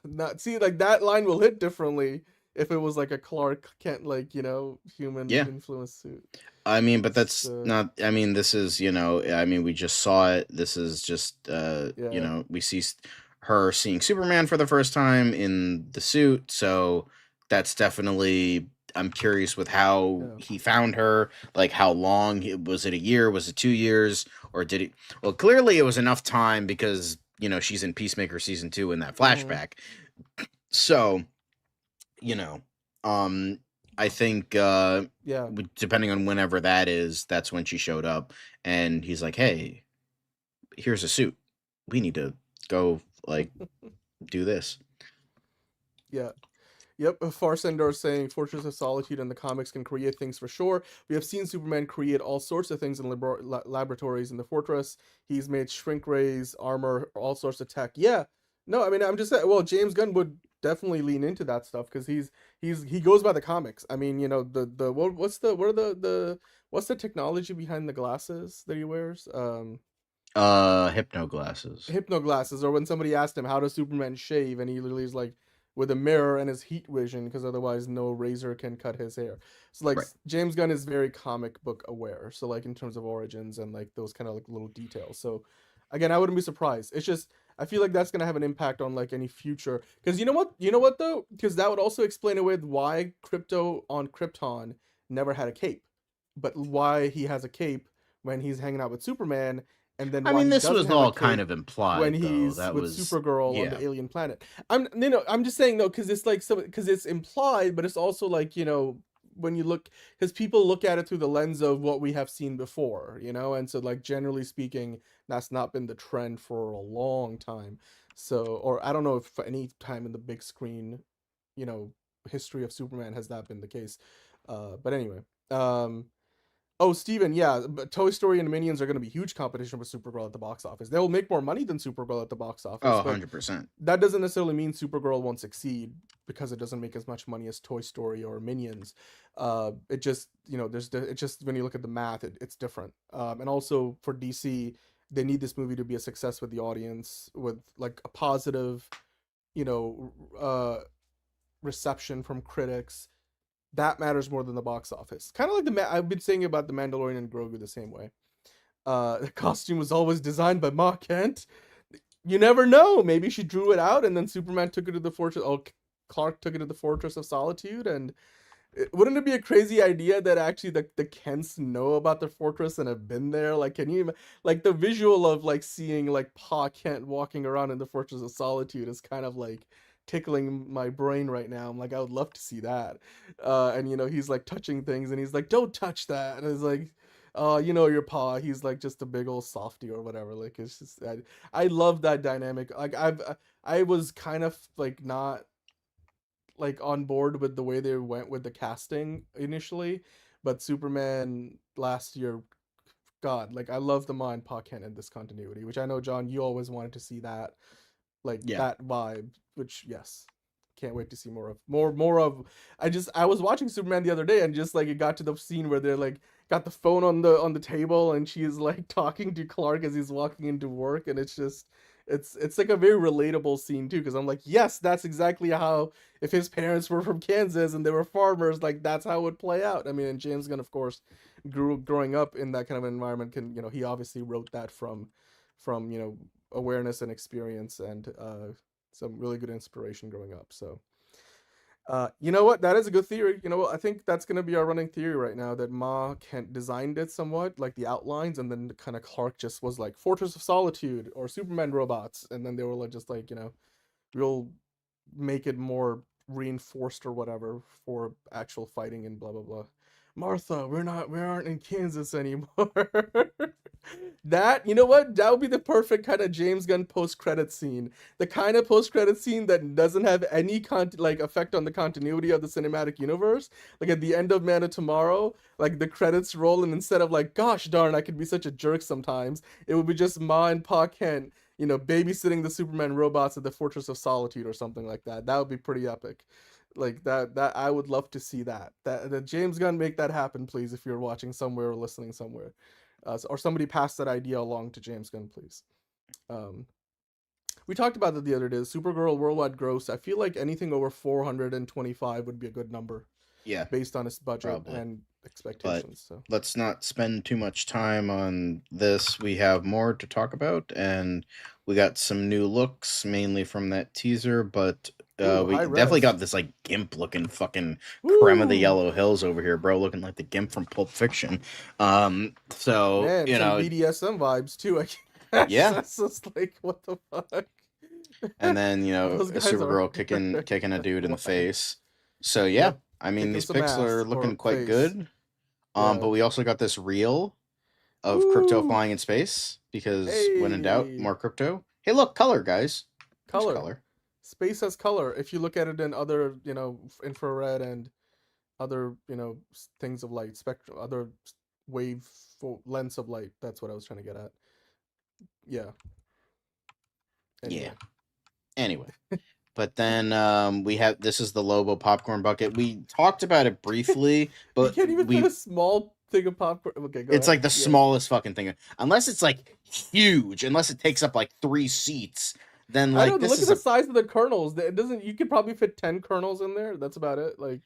not see like that line will hit differently if it was like a Clark Kent like human influence suit. I mean, but that's not. I mean, this is I mean, we just saw it. This is just we see her seeing Superman for the first time in the suit. So that's definitely. I'm curious with how he found her. Like, how long was it? A year? Was it 2 years? Or did it? Well, clearly it was enough time because she's in Peacemaker season 2 in that flashback. So, I think depending on whenever that is, that's when she showed up, and he's like, "Hey, here's a suit. We need to go like do this." Yeah. Yep, Farsendor saying Fortress of Solitude in the comics can create things for sure. We have seen Superman create all sorts of things in laboratories in the Fortress. He's made shrink rays, armor, all sorts of tech. Yeah, no, I mean, I'm just saying. Well, James Gunn would definitely lean into that stuff because he goes by the comics. I mean, what's the technology behind the glasses that he wears? Hypno glasses. Hypno glasses. Or when somebody asked him how does Superman shave, and he literally is like, with a mirror and his heat vision, because otherwise no razor can cut his hair. So like James Gunn is very comic book aware. So like in terms of origins and like those kind of like little details. So again, I wouldn't be surprised. It's just I feel like that's gonna have an impact on like any future. Because you know what though? Because that would also explain away why Krypto on Krypton never had a cape, but why he has a cape when he's hanging out with Superman. And then I mean, this was all kind of implied when he's with Supergirl on the alien planet. I'm just saying though, because it's like because it's implied, but it's also like when you look, because people look at it through the lens of what we have seen before, and so like generally speaking, that's not been the trend for a long time. So, or I don't know if any time in the big screen, history of Superman has that been the case. But anyway, Oh, Steven, yeah, but Toy Story and Minions are going to be huge competition with Supergirl at the box office. They'll make more money than Supergirl at the box office. Oh, 100%. That doesn't necessarily mean Supergirl won't succeed because it doesn't make as much money as Toy Story or Minions. It just, it's just when you look at the math, it's different. And also for DC, they need this movie to be a success with the audience, with like a positive, reception from critics. That matters more than the box office. Kind of like I've been saying about the Mandalorian and Grogu the same way. The costume was always designed by Ma Kent. You never know. Maybe she drew it out and then Superman took it to the fortress. Oh, Clark took it to the Fortress of Solitude. And wouldn't it be a crazy idea that actually the Kents know about the fortress and have been there? Like, can you like the visual of like seeing like Pa Kent walking around in the Fortress of Solitude is kind of like tickling my brain right now. I'm like, I would love to see that. And he's like touching things and he's like, don't touch that. And it's like, your Pa, he's like just a big old softy or whatever. Like, it's just, I love that dynamic. Like I was kind of like not like on board with the way they went with the casting initially, but Superman last year, God, like I love the Ma and Pa Kent in this continuity, which I know, John, you always wanted to see that. Like that vibe, which yes, can't wait to see more of. I was watching Superman the other day and just like it got to the scene where they're like got the phone on the table and she's like talking to Clark as he's walking into work, and it's just it's like a very relatable scene too, because I'm like, yes, that's exactly how, if his parents were from Kansas and they were farmers, like that's how it would play out. I mean, and James Gunn, of course, growing up in that kind of environment, can he obviously wrote that from awareness and experience and some really good inspiration growing up. So you know what, that is a good theory. I think that's going to be our running theory right now, that Ma Kent designed it somewhat, like the outlines, and then kind of Clark just was like Fortress of Solitude or Superman robots, and then they were like just like we'll make it more reinforced or whatever for actual fighting and blah blah blah. Martha, we aren't in Kansas anymore. That, that would be the perfect kind of James Gunn post-credit scene. The kind of post-credit scene that doesn't have any effect on the continuity of the cinematic universe. Like at the end of Man of Tomorrow, like the credits roll, and instead of like, gosh darn, I could be such a jerk sometimes, it would be just Ma and Pa Kent, babysitting the Superman robots at the Fortress of Solitude or something like that. That would be pretty epic. Like that I would love to see that James Gunn make that happen, please, if you're watching somewhere or listening somewhere, or somebody pass that idea along to James Gunn, please. We talked about that the other day. Supergirl worldwide gross, I feel like anything over 425 would be a good number, based on its budget and expectations. So let's not spend too much time on this. We have more to talk about, and we got some new looks mainly from that teaser, but we definitely got this like GIMP looking fucking creme of the Yellow Hills over here, bro, looking like the GIMP from Pulp Fiction. So some BDSM vibes too. That's just like, what the fuck. And then Supergirl kicking a dude in the face. So yeah, I mean, these pics are looking quite good. But we also got this reel of Krypto flying in space, because when in doubt, more Krypto. Hey, look, color, guys. Color. Space has color. If you look at it in other, infrared and other, things of light, spectrum, other wave lengths of light. That's what I was trying to get at. Yeah. Anyway. Yeah. Anyway. But then this is the Lobo popcorn bucket. We talked about it briefly, but you can't even put a small thing of popcorn. Okay, go it's ahead. like the smallest fucking thing. Unless it's like huge, unless it takes up like 3 seats, then like look at the size of the kernels. It doesn't. You could probably fit 10 kernels in there. That's about it. Like,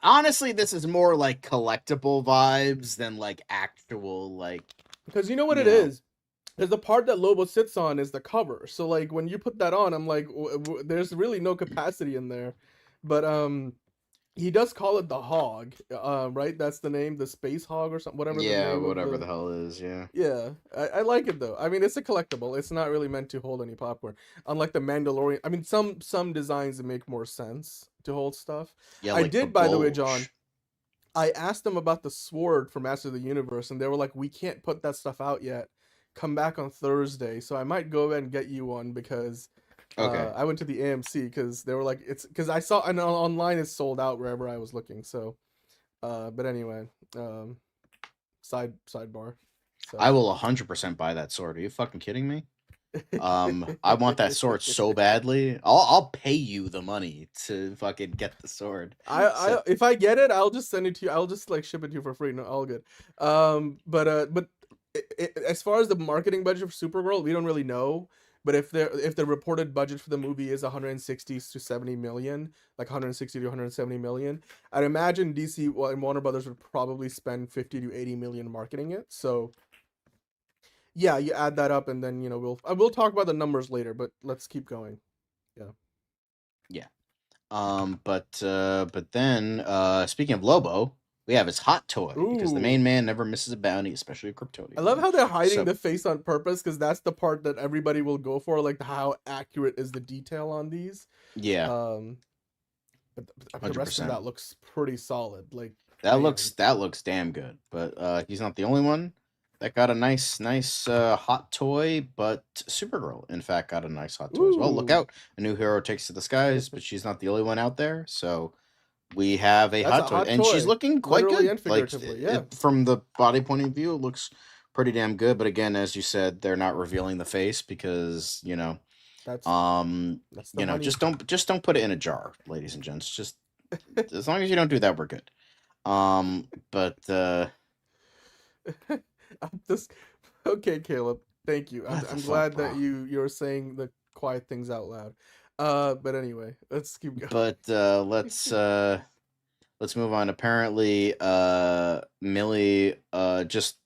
honestly, this is more like collectible vibes than like actual like. Because you know what it is. Because the part that Lobo sits on is the cover. So like when you put that on, I'm like, there's really no capacity in there. But he does call it the Hog, right? That's the name, the Space Hog or something, whatever. Yeah, whatever the hell is. Yeah. Yeah, I like it though. I mean, it's a collectible. It's not really meant to hold any popcorn, unlike the Mandalorian. I mean, some designs make more sense to hold stuff. Yeah, I did, by the way, John. I asked them about the sword for Master of the Universe, and they were like, "We can't put that stuff out yet. Come back on Thursday." So I might go ahead and get you one because I went to the AMC because they were like, it's because I saw and online is sold out wherever I was looking. So, but anyway, sidebar. So. I will 100% buy that sword. Are you fucking kidding me? I want that sword so badly. I'll pay you the money to fucking get the sword. If I get it, I'll just send it to you. I'll just like ship it to you for free. No, all good. But as far as the marketing budget for Supergirl, we don't really know. But if the reported budget for the movie is 160 to 70 million, like 160 to 170 million, I'd imagine DC and Warner Brothers would probably spend 50 to 80 million marketing it. So yeah, you add that up, and then we'll talk about the numbers later. But let's keep going. Yeah. But then speaking of Lobo, we have his hot toy because the main man never misses a bounty, especially a Kryptonian. I love how they're hiding the face on purpose because that's the part that everybody will go for. Like how accurate is the detail on these? Yeah. But the rest of that looks pretty solid. Like that looks damn good. But he's not the only one that got a nice hot toy. But Supergirl, in fact, got a nice hot toy as well. Look out! A new hero takes to the skies, but she's not the only one out there. So. We have a hot toy, and she's looking quite good. Like from the body point of view, it looks pretty damn good. But again, as you said, they're not revealing the face because just don't put it in a jar, ladies and gents. Just as long as you don't do that, we're good. Okay, Caleb. Thank you. I'm glad that you're saying the quiet things out loud. But anyway, let's keep going. But let's move on. Apparently, Millie just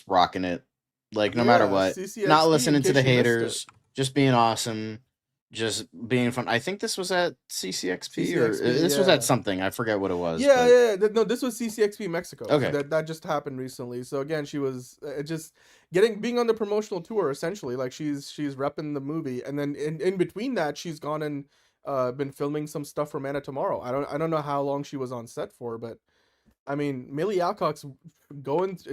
rocking it, like no matter what, CCXP, not listening to the haters, just being awesome, just being fun. I think this was at CCXP or this was at something. I forget what it was. Yeah. No, this was CCXP Mexico. Okay, that just happened recently. So again, she was just being on the promotional tour essentially. Like she's repping the movie, and then in between that, she's gone and been filming some stuff for Man of Tomorrow. I don't know how long she was on set for, but I mean, Millie Alcock's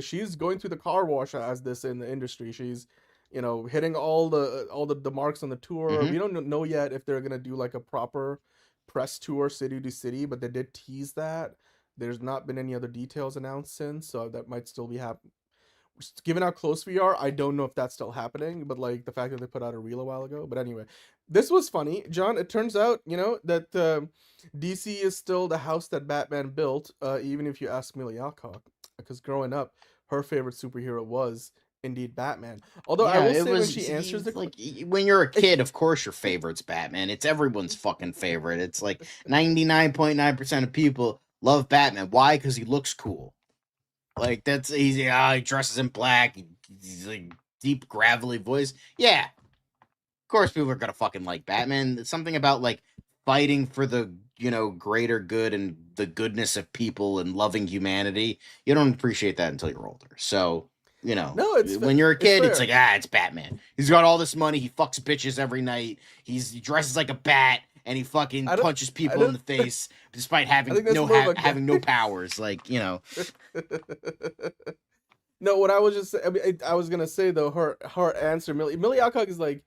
she's going through the car wash as this in the industry. She's hitting all the marks on the tour. Mm-hmm. We don't know yet if they're gonna do like a proper press tour city to city, but they did tease that. There's not been any other details announced since, so that might still be happening. Given how close we are, I don't know if that's still happening, but like the fact that they put out a reel a while ago. But anyway, this was funny, John. It turns out, that DC is still the house that Batman built, even if you ask Millie Alcock, because growing up, her favorite superhero was indeed Batman. Although I will say when she answers the like when you're a kid, of course your favorite's Batman. It's everyone's fucking favorite. It's like 99.9% of people love Batman. Why? Because he looks cool. Like that's easy. He dresses in black. He's like deep gravelly voice. Yeah, of course people are gonna fucking like Batman. It's something about like fighting for the greater good and the goodness of people and loving humanity. You don't appreciate that until you're older. So no, when you're a kid, it's like it's Batman. He's got all this money. He fucks bitches every night. He dresses like a bat. And he fucking punches people in the face despite having no powers. Like, No, what I was just I was gonna say though, her answer, Millie Alcock is like,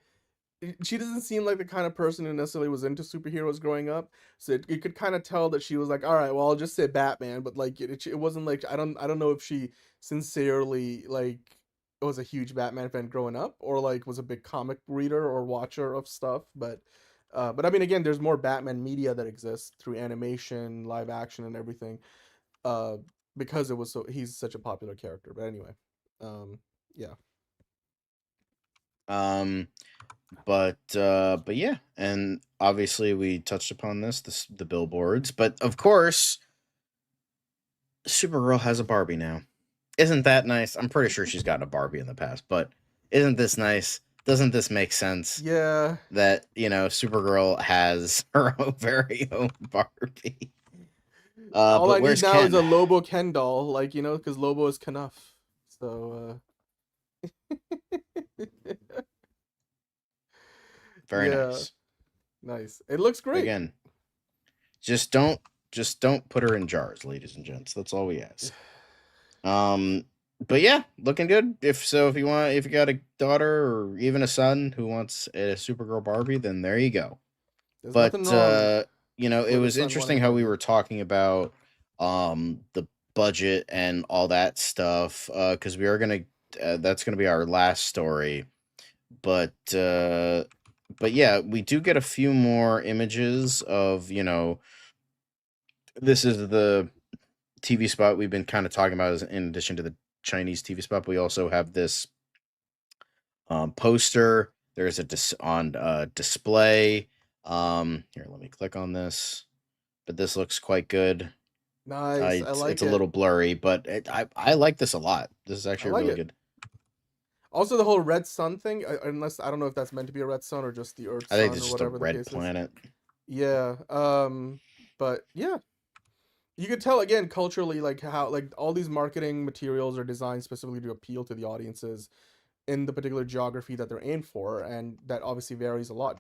she doesn't seem like the kind of person who necessarily was into superheroes growing up. So you could kind of tell that she was like, all right, well, I'll just say Batman, but like it wasn't like I don't know if she sincerely like was a huge Batman fan growing up or like was a big comic reader or watcher of stuff, but I mean, again, there's more Batman media that exists through animation, live action, and everything, uh, because he's such a popular character. But anyway, yeah. But yeah, and obviously we touched upon the billboards, but of course, Supergirl has a Barbie now. Isn't that nice? I'm pretty sure she's gotten a Barbie in the past, but isn't this nice? Doesn't this make sense? Yeah. That, Supergirl has her own very own Barbie. All but I where's need now Ken? is a Lobo Ken doll, like, because Lobo is Knuff. So, Very yeah. nice. Nice. It looks great. Again, just don't put her in jars, ladies and gents. That's all we ask. But yeah, looking good. If you got a daughter or even a son who wants a Supergirl Barbie, then there you go. There's But nothing wrong it was son interesting wanting how a we Barbie. were talking about the budget and all that stuff, because we are gonna that's gonna be our last story. But yeah, we do get a few more images of, this is the TV spot we've been kind of talking about, is in addition to the Chinese TV spot. We also have this poster. There's a display. Here, let me click on this. But this looks quite good. Nice. I like it's it. a little blurry, but I like this a lot. This is actually like really it. good. Also, the whole red sun thing, unless I don't know if that's meant to be a red sun or just the Earth I think sun it's or just a whatever the red case planet. is. Yeah. But yeah, you could tell again culturally, like how like all these marketing materials are designed specifically to appeal to the audiences in the particular geography that they're aimed for, and that obviously varies a lot.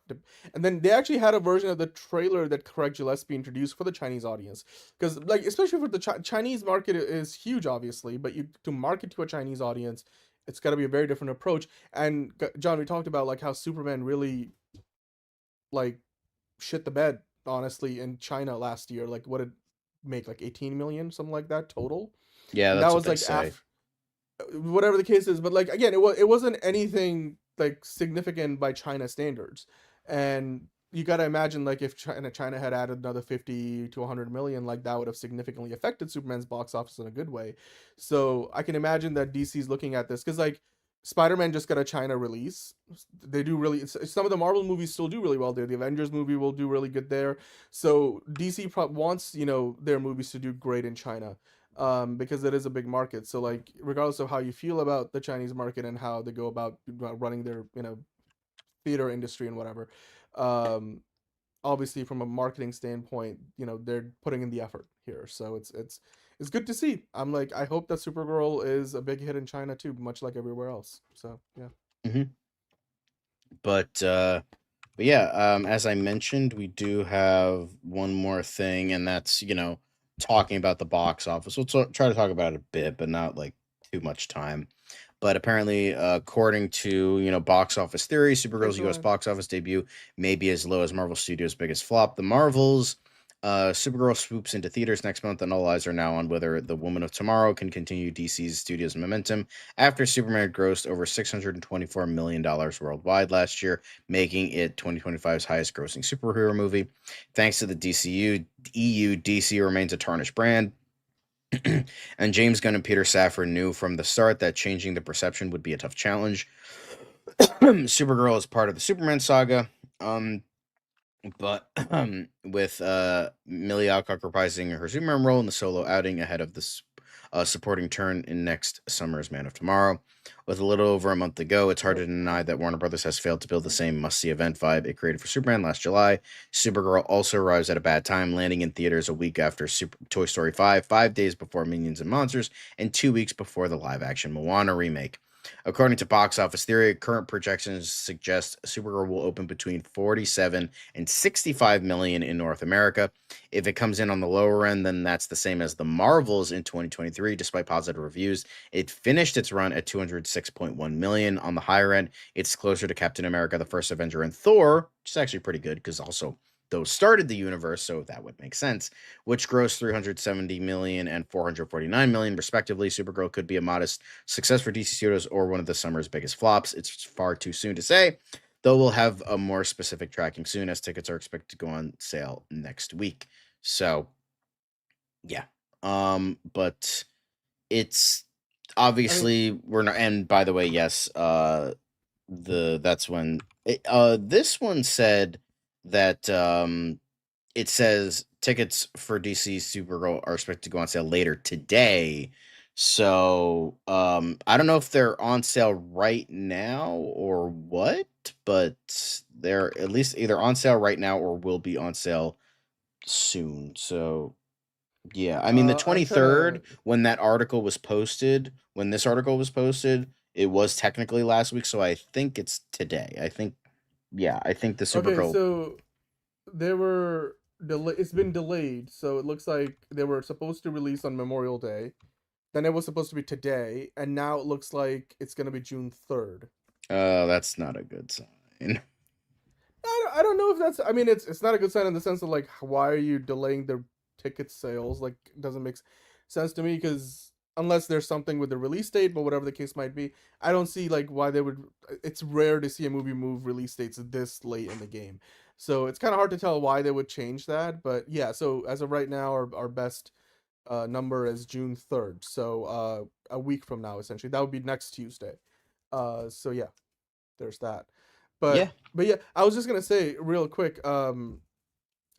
And then they actually had a version of the trailer that Craig Gillespie introduced for the Chinese audience, because like especially for the Chinese market is huge, obviously, but to market to a Chinese audience, it's got to be a very different approach. And John, we talked about like how Superman really like shit the bed, honestly, in China last year. Like what did make, like 18 million, something like that total. Yeah, and that's that what was they like say. whatever the case is, but like again, it wasn't anything like significant by China standards. And you got to imagine, like, if China had added another 50 to 100 million, like that would have significantly affected Superman's box office in a good way. So I can imagine that DC's looking at this, because like Spider-Man just got a China release. They do really, some of the Marvel movies still do really well there. The Avengers movie will do really good there. So DC wants, their movies to do great in China, because it is a big market. So like, regardless of how you feel about the Chinese market and how they go about running their, theater industry and whatever, obviously from a marketing standpoint, they're putting in the effort here. So it's good to see. I'm like, I hope that Supergirl is a big hit in China too, much like everywhere else. So yeah. Mm-hmm. But yeah, as I mentioned, we do have one more thing, and that's, talking about the box office. We'll try to talk about it a bit, but not like too much time. But apparently, according to, Box Office Theory, Supergirl's U.S. box office debut may be as low as Marvel Studios' biggest flop, The Marvels. Supergirl swoops into theaters next month, and all eyes are now on whether The Woman of Tomorrow can continue DC's studios' momentum after Superman grossed over $624 million worldwide last year, making it 2025's highest grossing superhero movie. Thanks to the DCU, DC remains a tarnished brand. And James Gunn and Peter Safran knew from the start that changing the perception would be a tough challenge. Supergirl is part of the Superman saga, but with Millie Alcock reprising her Superman role in the solo outing ahead of this supporting turn in next summer's Man of Tomorrow. With a little over a month to go, it's hard to deny that Warner Brothers has failed to build the same must-see event vibe it created for Superman last July. Supergirl also arrives at a bad time, landing in theaters a week after Toy Story 5, 5 days before Minions and Monsters, and 2 weeks before the live-action Moana remake. According to Box Office Theory, current projections suggest Supergirl will open between 47 and 65 million in North America. If it comes in on the lower end, then that's the same as the Marvels in 2023. Despite positive reviews, it finished its run at 206.1 million. On the higher end, it's closer to Captain America, the First Avenger, and Thor, which is actually pretty good because also those started the universe, so that would make sense, which grossed 370 million and 449 million respectively. Supergirl could be a modest success for DC Studios or one of the summer's biggest flops. It's far too soon to say, though we'll have a more specific tracking soon, as tickets are expected to go on sale next week. So yeah, but it's obviously we're not. And by the way, yes, that's when this one said that it says tickets for DC Supergirl are expected to go on sale later today. So I don't know if they're on sale right now or what, but they're at least either on sale right now or will be on sale soon. So yeah, I mean the 23rd, when this article was posted, it was technically last week, so I think it's today. I think the Supergirl. Okay, so they were it's been delayed, so it looks like they were supposed to release on Memorial Day. Then it was supposed to be today, and now it looks like it's going to be June 3rd. That's not a good sign. I don't know if that's... I mean, it's not a good sign in the sense of, like, why are you delaying their ticket sales? Like, it doesn't make sense to me, because unless there's something with the release date, but whatever the case might be, I don't see, like, why they would... It's rare to see a movie move release dates this late in the game. So it's kind of hard to tell why they would change that, but yeah, so as of right now, our best number is June 3rd, so a week from now, essentially. That would be next Tuesday. So yeah, there's that. But yeah, I was just gonna say real quick, I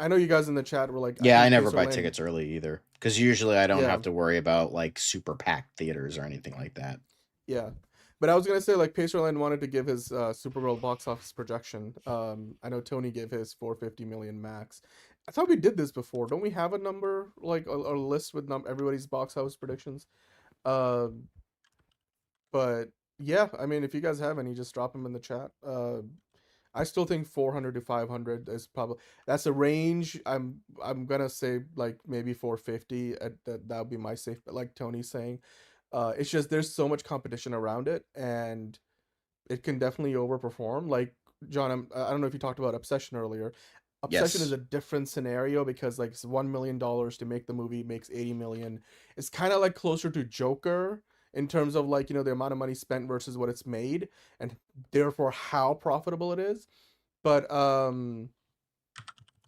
know you guys in the chat were like, I never buy tickets early either, because usually I don't have to worry about like super packed theaters or anything like that. Yeah, but I was gonna say, like, Pacerland wanted to give his Supergirl box office projection. I know Tony gave his 450 million max. I thought we did this before. Don't we have a number, like a list with everybody's box office predictions? But yeah, I mean, if you guys have any, just drop them in the chat. I still think 400 to 500 is probably, that's a range. I'm gonna say like maybe 450. That would be my safe, but like Tony's saying, it's just there's so much competition around it, and it can definitely overperform. Like John, I don't know if you talked about Obsession earlier. Obsession is a different scenario because like it's $1 million to make the movie, makes 80 million. It's kind of like closer to Joker in terms of like, you know, the amount of money spent versus what it's made, and therefore how profitable it is. But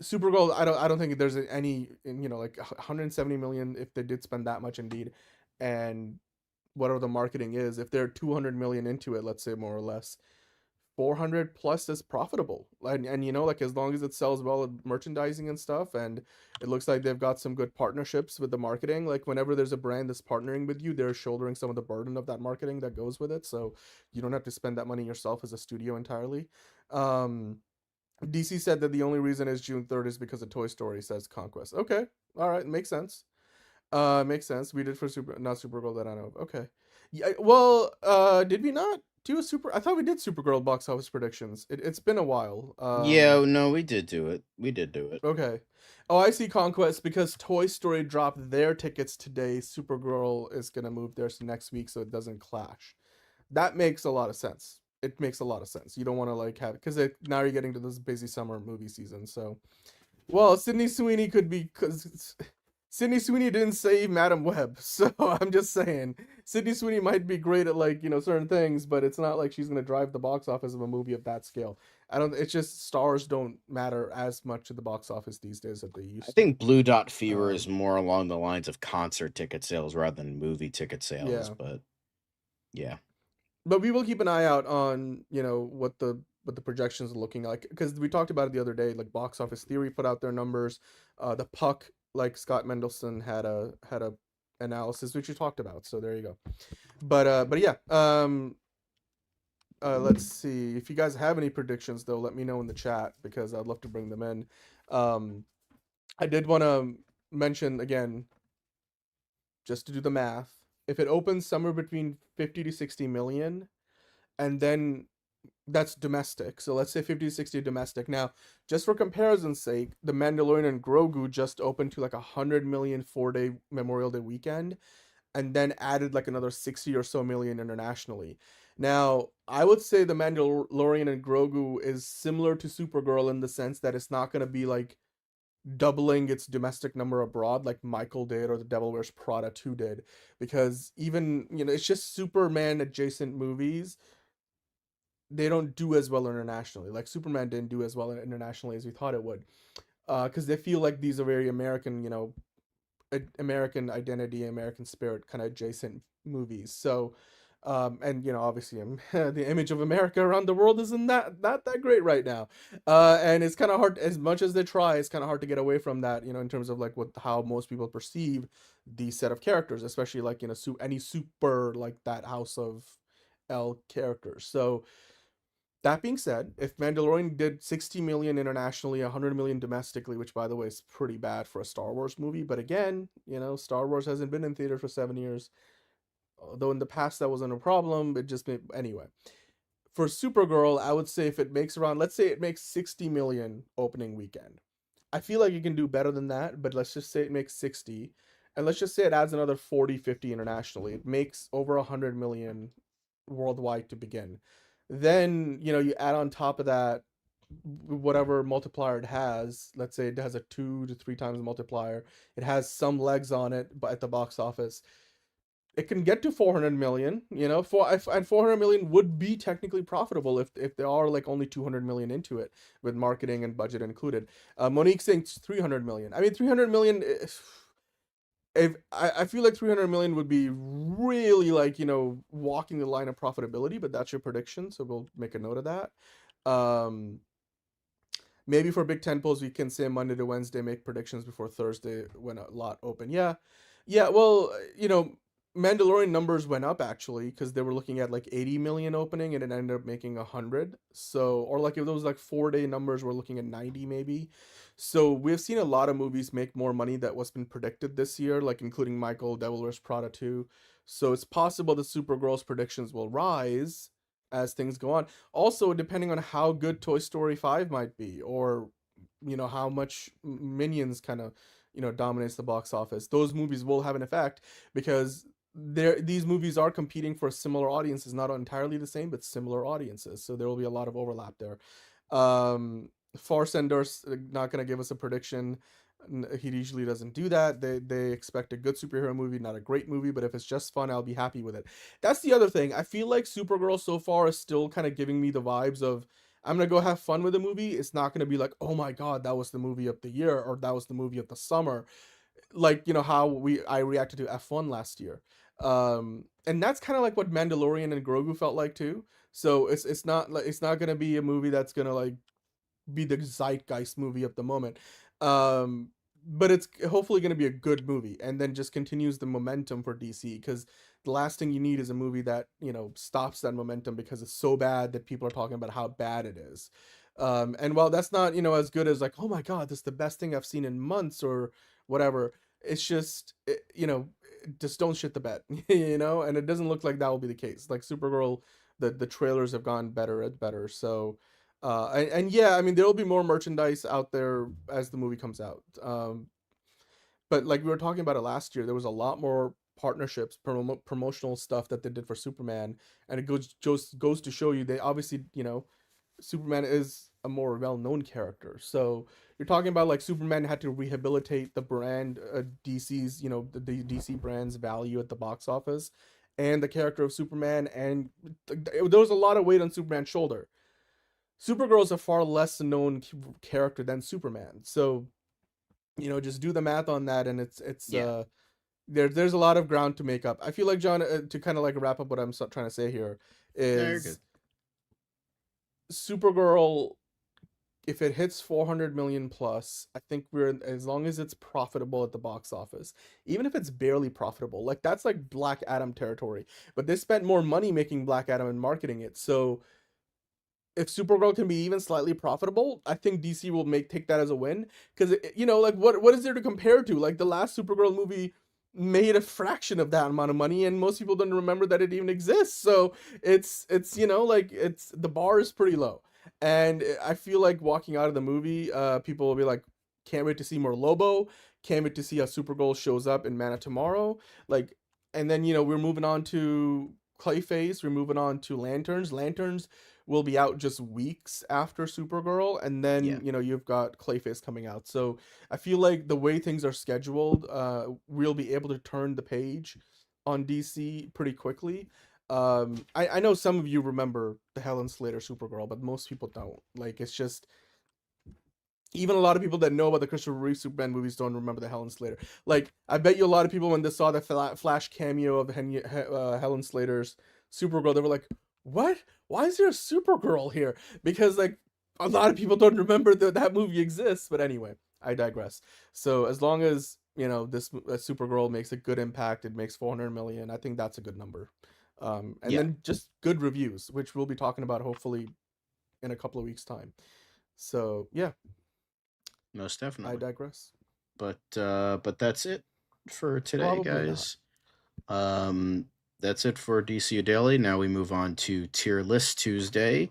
Supergirl, I don't think there's any, you know, like 170 million if they did spend that much indeed, and whatever the marketing is, if they're 200 million into it, let's say, more or less, 400 plus is profitable. And you know, like, as long as it sells well with merchandising and stuff, and it looks like they've got some good partnerships with the marketing, like whenever there's a brand that's partnering with you, they're shouldering some of the burden of that marketing that goes with it, so you don't have to spend that money yourself as a studio entirely. DC said that the only reason is June 3rd is because of Toy Story, says Conquest. Okay, all right, makes sense. Makes sense. We did for not Supergirl that I know of. Okay. Yeah, well, did we not do I thought we did Supergirl box office predictions. It's been a while. Yeah, no, we did do it. Okay. Oh, I see. Conquest, because Toy Story dropped their tickets today, Supergirl is gonna move theirs to next week, so it doesn't clash. That makes a lot of sense. It makes a lot of sense. You don't want to like have, because now you're getting to this busy summer movie season. So, well, Sydney Sweeney could be, because Sydney Sweeney didn't save Madam Web, so I'm just saying Sydney Sweeney might be great at, like, you know, certain things, but it's not like she's gonna drive the box office of a movie of that scale. It's just stars don't matter as much at the box office these days as they used to. I think Blue Dot Fever is more along the lines of concert ticket sales rather than movie ticket sales, but yeah. But we will keep an eye out on, you know, what the projections are looking like, because we talked about it the other day. Like, Box Office Theory put out their numbers. The Puck, like Scott Mendelson had a analysis which you talked about. So there you go. But yeah. Let's see if you guys have any predictions, though. Let me know in the chat, because I'd love to bring them in. I did want to mention again, just to do the math. if it opens somewhere between 50 to 60 million, and then that's domestic. So let's say 50 to 60 domestic. Now, just for comparison's sake, The Mandalorian and Grogu just opened to like 100 million 4-day Memorial Day weekend, and then added like another 60 or so million internationally. Now, I would say The Mandalorian and Grogu is similar to Supergirl in the sense that it's not going to be like doubling its domestic number abroad like Michael did or The Devil Wears Prada 2 did, because even, it's just Superman adjacent movies. They don't do as well internationally. Like Superman didn't do as well internationally as we thought it would, because they feel like these are very American, American identity, American spirit kind of adjacent movies. So, and obviously, the image of America around the world isn't not that great right now, and it's kind of hard. As much as they try, it's kind of hard to get away from that. In terms of like how most people perceive these set of characters, especially like any super like that House of L characters. So. That being said, if Mandalorian did 60 million internationally, 100 million domestically, which by the way is pretty bad for a Star Wars movie, but again, Star Wars hasn't been in theater for 7 years. Although in the past that wasn't a problem, it just anyway. For Supergirl, I would say if it makes around, let's say it makes 60 million opening weekend. I feel like it can do better than that, but let's just say it makes 60, and let's just say it adds another 40, 50 internationally. It makes over 100 million worldwide to begin. Then, you add on top of that whatever multiplier it has. Let's say it has a 2 to 3 times multiplier. It has some legs on it, but at the box office, it can get to 400 million. And 400 million would be technically profitable if there are like only 200 million into it with marketing and budget included. Monique's saying 300 million. I mean, 300 million. I feel like 300 million would be really like, walking the line of profitability, but that's your prediction, so we'll make a note of that. Maybe for big tentpoles, we can say Monday to Wednesday, make predictions before Thursday when a lot open. Yeah, well, Mandalorian numbers went up actually, because they were looking at like 80 million opening and it ended up making 100. So, or like if those like 4-day numbers, we're looking at 90 maybe. So we've seen a lot of movies make more money than what's been predicted this year, like including Michael, Devil Wears Prada 2. So it's possible that Supergirl's predictions will rise as things go on. Also, depending on how good Toy Story 5 might be, or how much Minions kind of dominates the box office. Those movies will have an effect, because these movies are competing for similar audiences, not entirely the same, but similar audiences. So there will be a lot of overlap there. Farsender's not going to give us a prediction. He usually doesn't do that. They expect a good superhero movie, not a great movie, but if it's just fun, I'll be happy with it. That's the other thing. I feel like Supergirl so far is still kind of giving me the vibes of, I'm going to go have fun with the movie. It's not going to be like, oh my God, that was the movie of the year, or that was the movie of the summer. Like, how I reacted to F1 last year. And that's kind of like what Mandalorian and Grogu felt like too. So it's not going to be a movie that's going to like be the zeitgeist movie of the moment. But it's hopefully going to be a good movie, and then just continues the momentum for DC, because the last thing you need is a movie that, stops that momentum because it's so bad that people are talking about how bad it is. And while that's not, as good as like, oh my God, this is the best thing I've seen in months or whatever, it's just, just don't shit the bed, and it doesn't look like that will be the case. Like Supergirl, the trailers have gone better and better. So, and yeah, I mean, there will be more merchandise out there as the movie comes out. But like we were talking about it last year, there was a lot more partnerships, promotional stuff that they did for Superman, and it goes to show you they obviously, Superman is a more well-known character. So you're talking about like Superman had to rehabilitate the brand, DC's, the DC brand's value at the box office, and the character of Superman, and there was a lot of weight on Superman's shoulder. Supergirl is a far less known character than Superman. So, just do the math on that, and it's yeah. There's a lot of ground to make up. I feel like, John, to kind of like wrap up what I'm trying to say here is Supergirl, if it hits 400 million plus, I think as long as it's profitable at the box office, even if it's barely profitable, like that's like Black Adam territory, but they spent more money making Black Adam and marketing it. So if Supergirl can be even slightly profitable, I think DC will take that as a win, because like what is there to compare to? Like the last Supergirl movie made a fraction of that amount of money, and most people don't remember that it even exists. So it's like the bar is pretty low, and I feel like walking out of the movie, people will be like, can't wait to see more Lobo, can't wait to see how Supergirl shows up in Man of Tomorrow, like, and then we're moving on to Clayface, we're moving on to Lanterns will be out just weeks after Supergirl, and then you've got Clayface coming out. So I feel like the way things are scheduled, we'll be able to turn the page on DC pretty quickly. I know some of you remember the Helen Slater Supergirl, but most people don't. Like, it's just, even a lot of people that know about the Christopher Reeve Superman movies don't remember the Helen Slater. Like, I bet you a lot of people, when they saw the Flash cameo of Helen Slater's Supergirl, they were like, what? Why is there a Supergirl here? Because, like, a lot of people don't remember that movie exists. But anyway, I digress. So as long as, this Supergirl makes a good impact, it makes 400 million, I think that's a good number. And then just good reviews, which we'll be talking about hopefully in a couple of weeks' time. So, yeah. Most definitely. I digress. But that's it for today, Probably guys. That's it for DCU Daily. Now we move on to Tier List Tuesday.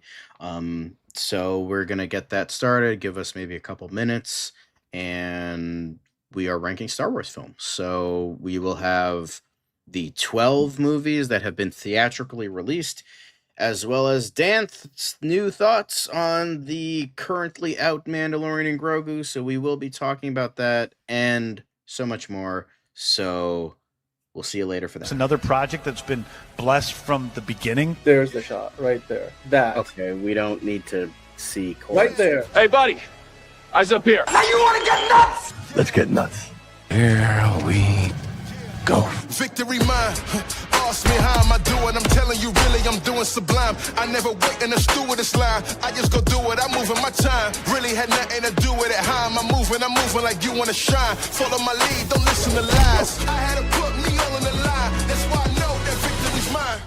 So we're going to get that started. Give us maybe a couple minutes. And we are ranking Star Wars films. So we will have the 12 movies that have been theatrically released, as well as Dan's new thoughts on the currently out Mandalorian and Grogu. So we will be talking about that and so much more. So we'll see you later for that. It's another project that's been blessed from the beginning. There's the shot right there. That. Okay, we don't need to see right there. Hey, buddy. Eyes up here. Now you want to get nuts? Let's get nuts. Here we go. Victory mine. Ask me how am I doing? I'm telling you really I'm doing sublime. I never wait in a stewardess line. I just go do it. I'm moving my time. Really had nothing to do with it. How am I moving? I'm moving like you want to shine. Follow my lead. Don't listen to lies. I had to put me all in the line. That's why I know that victory's mine.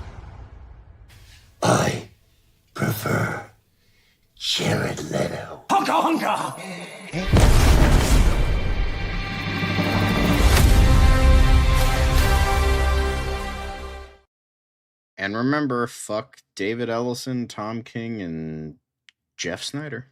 I prefer Jared Leto. Hunka hunka! And remember, fuck David Ellison, Tom King, and Jeff Snyder.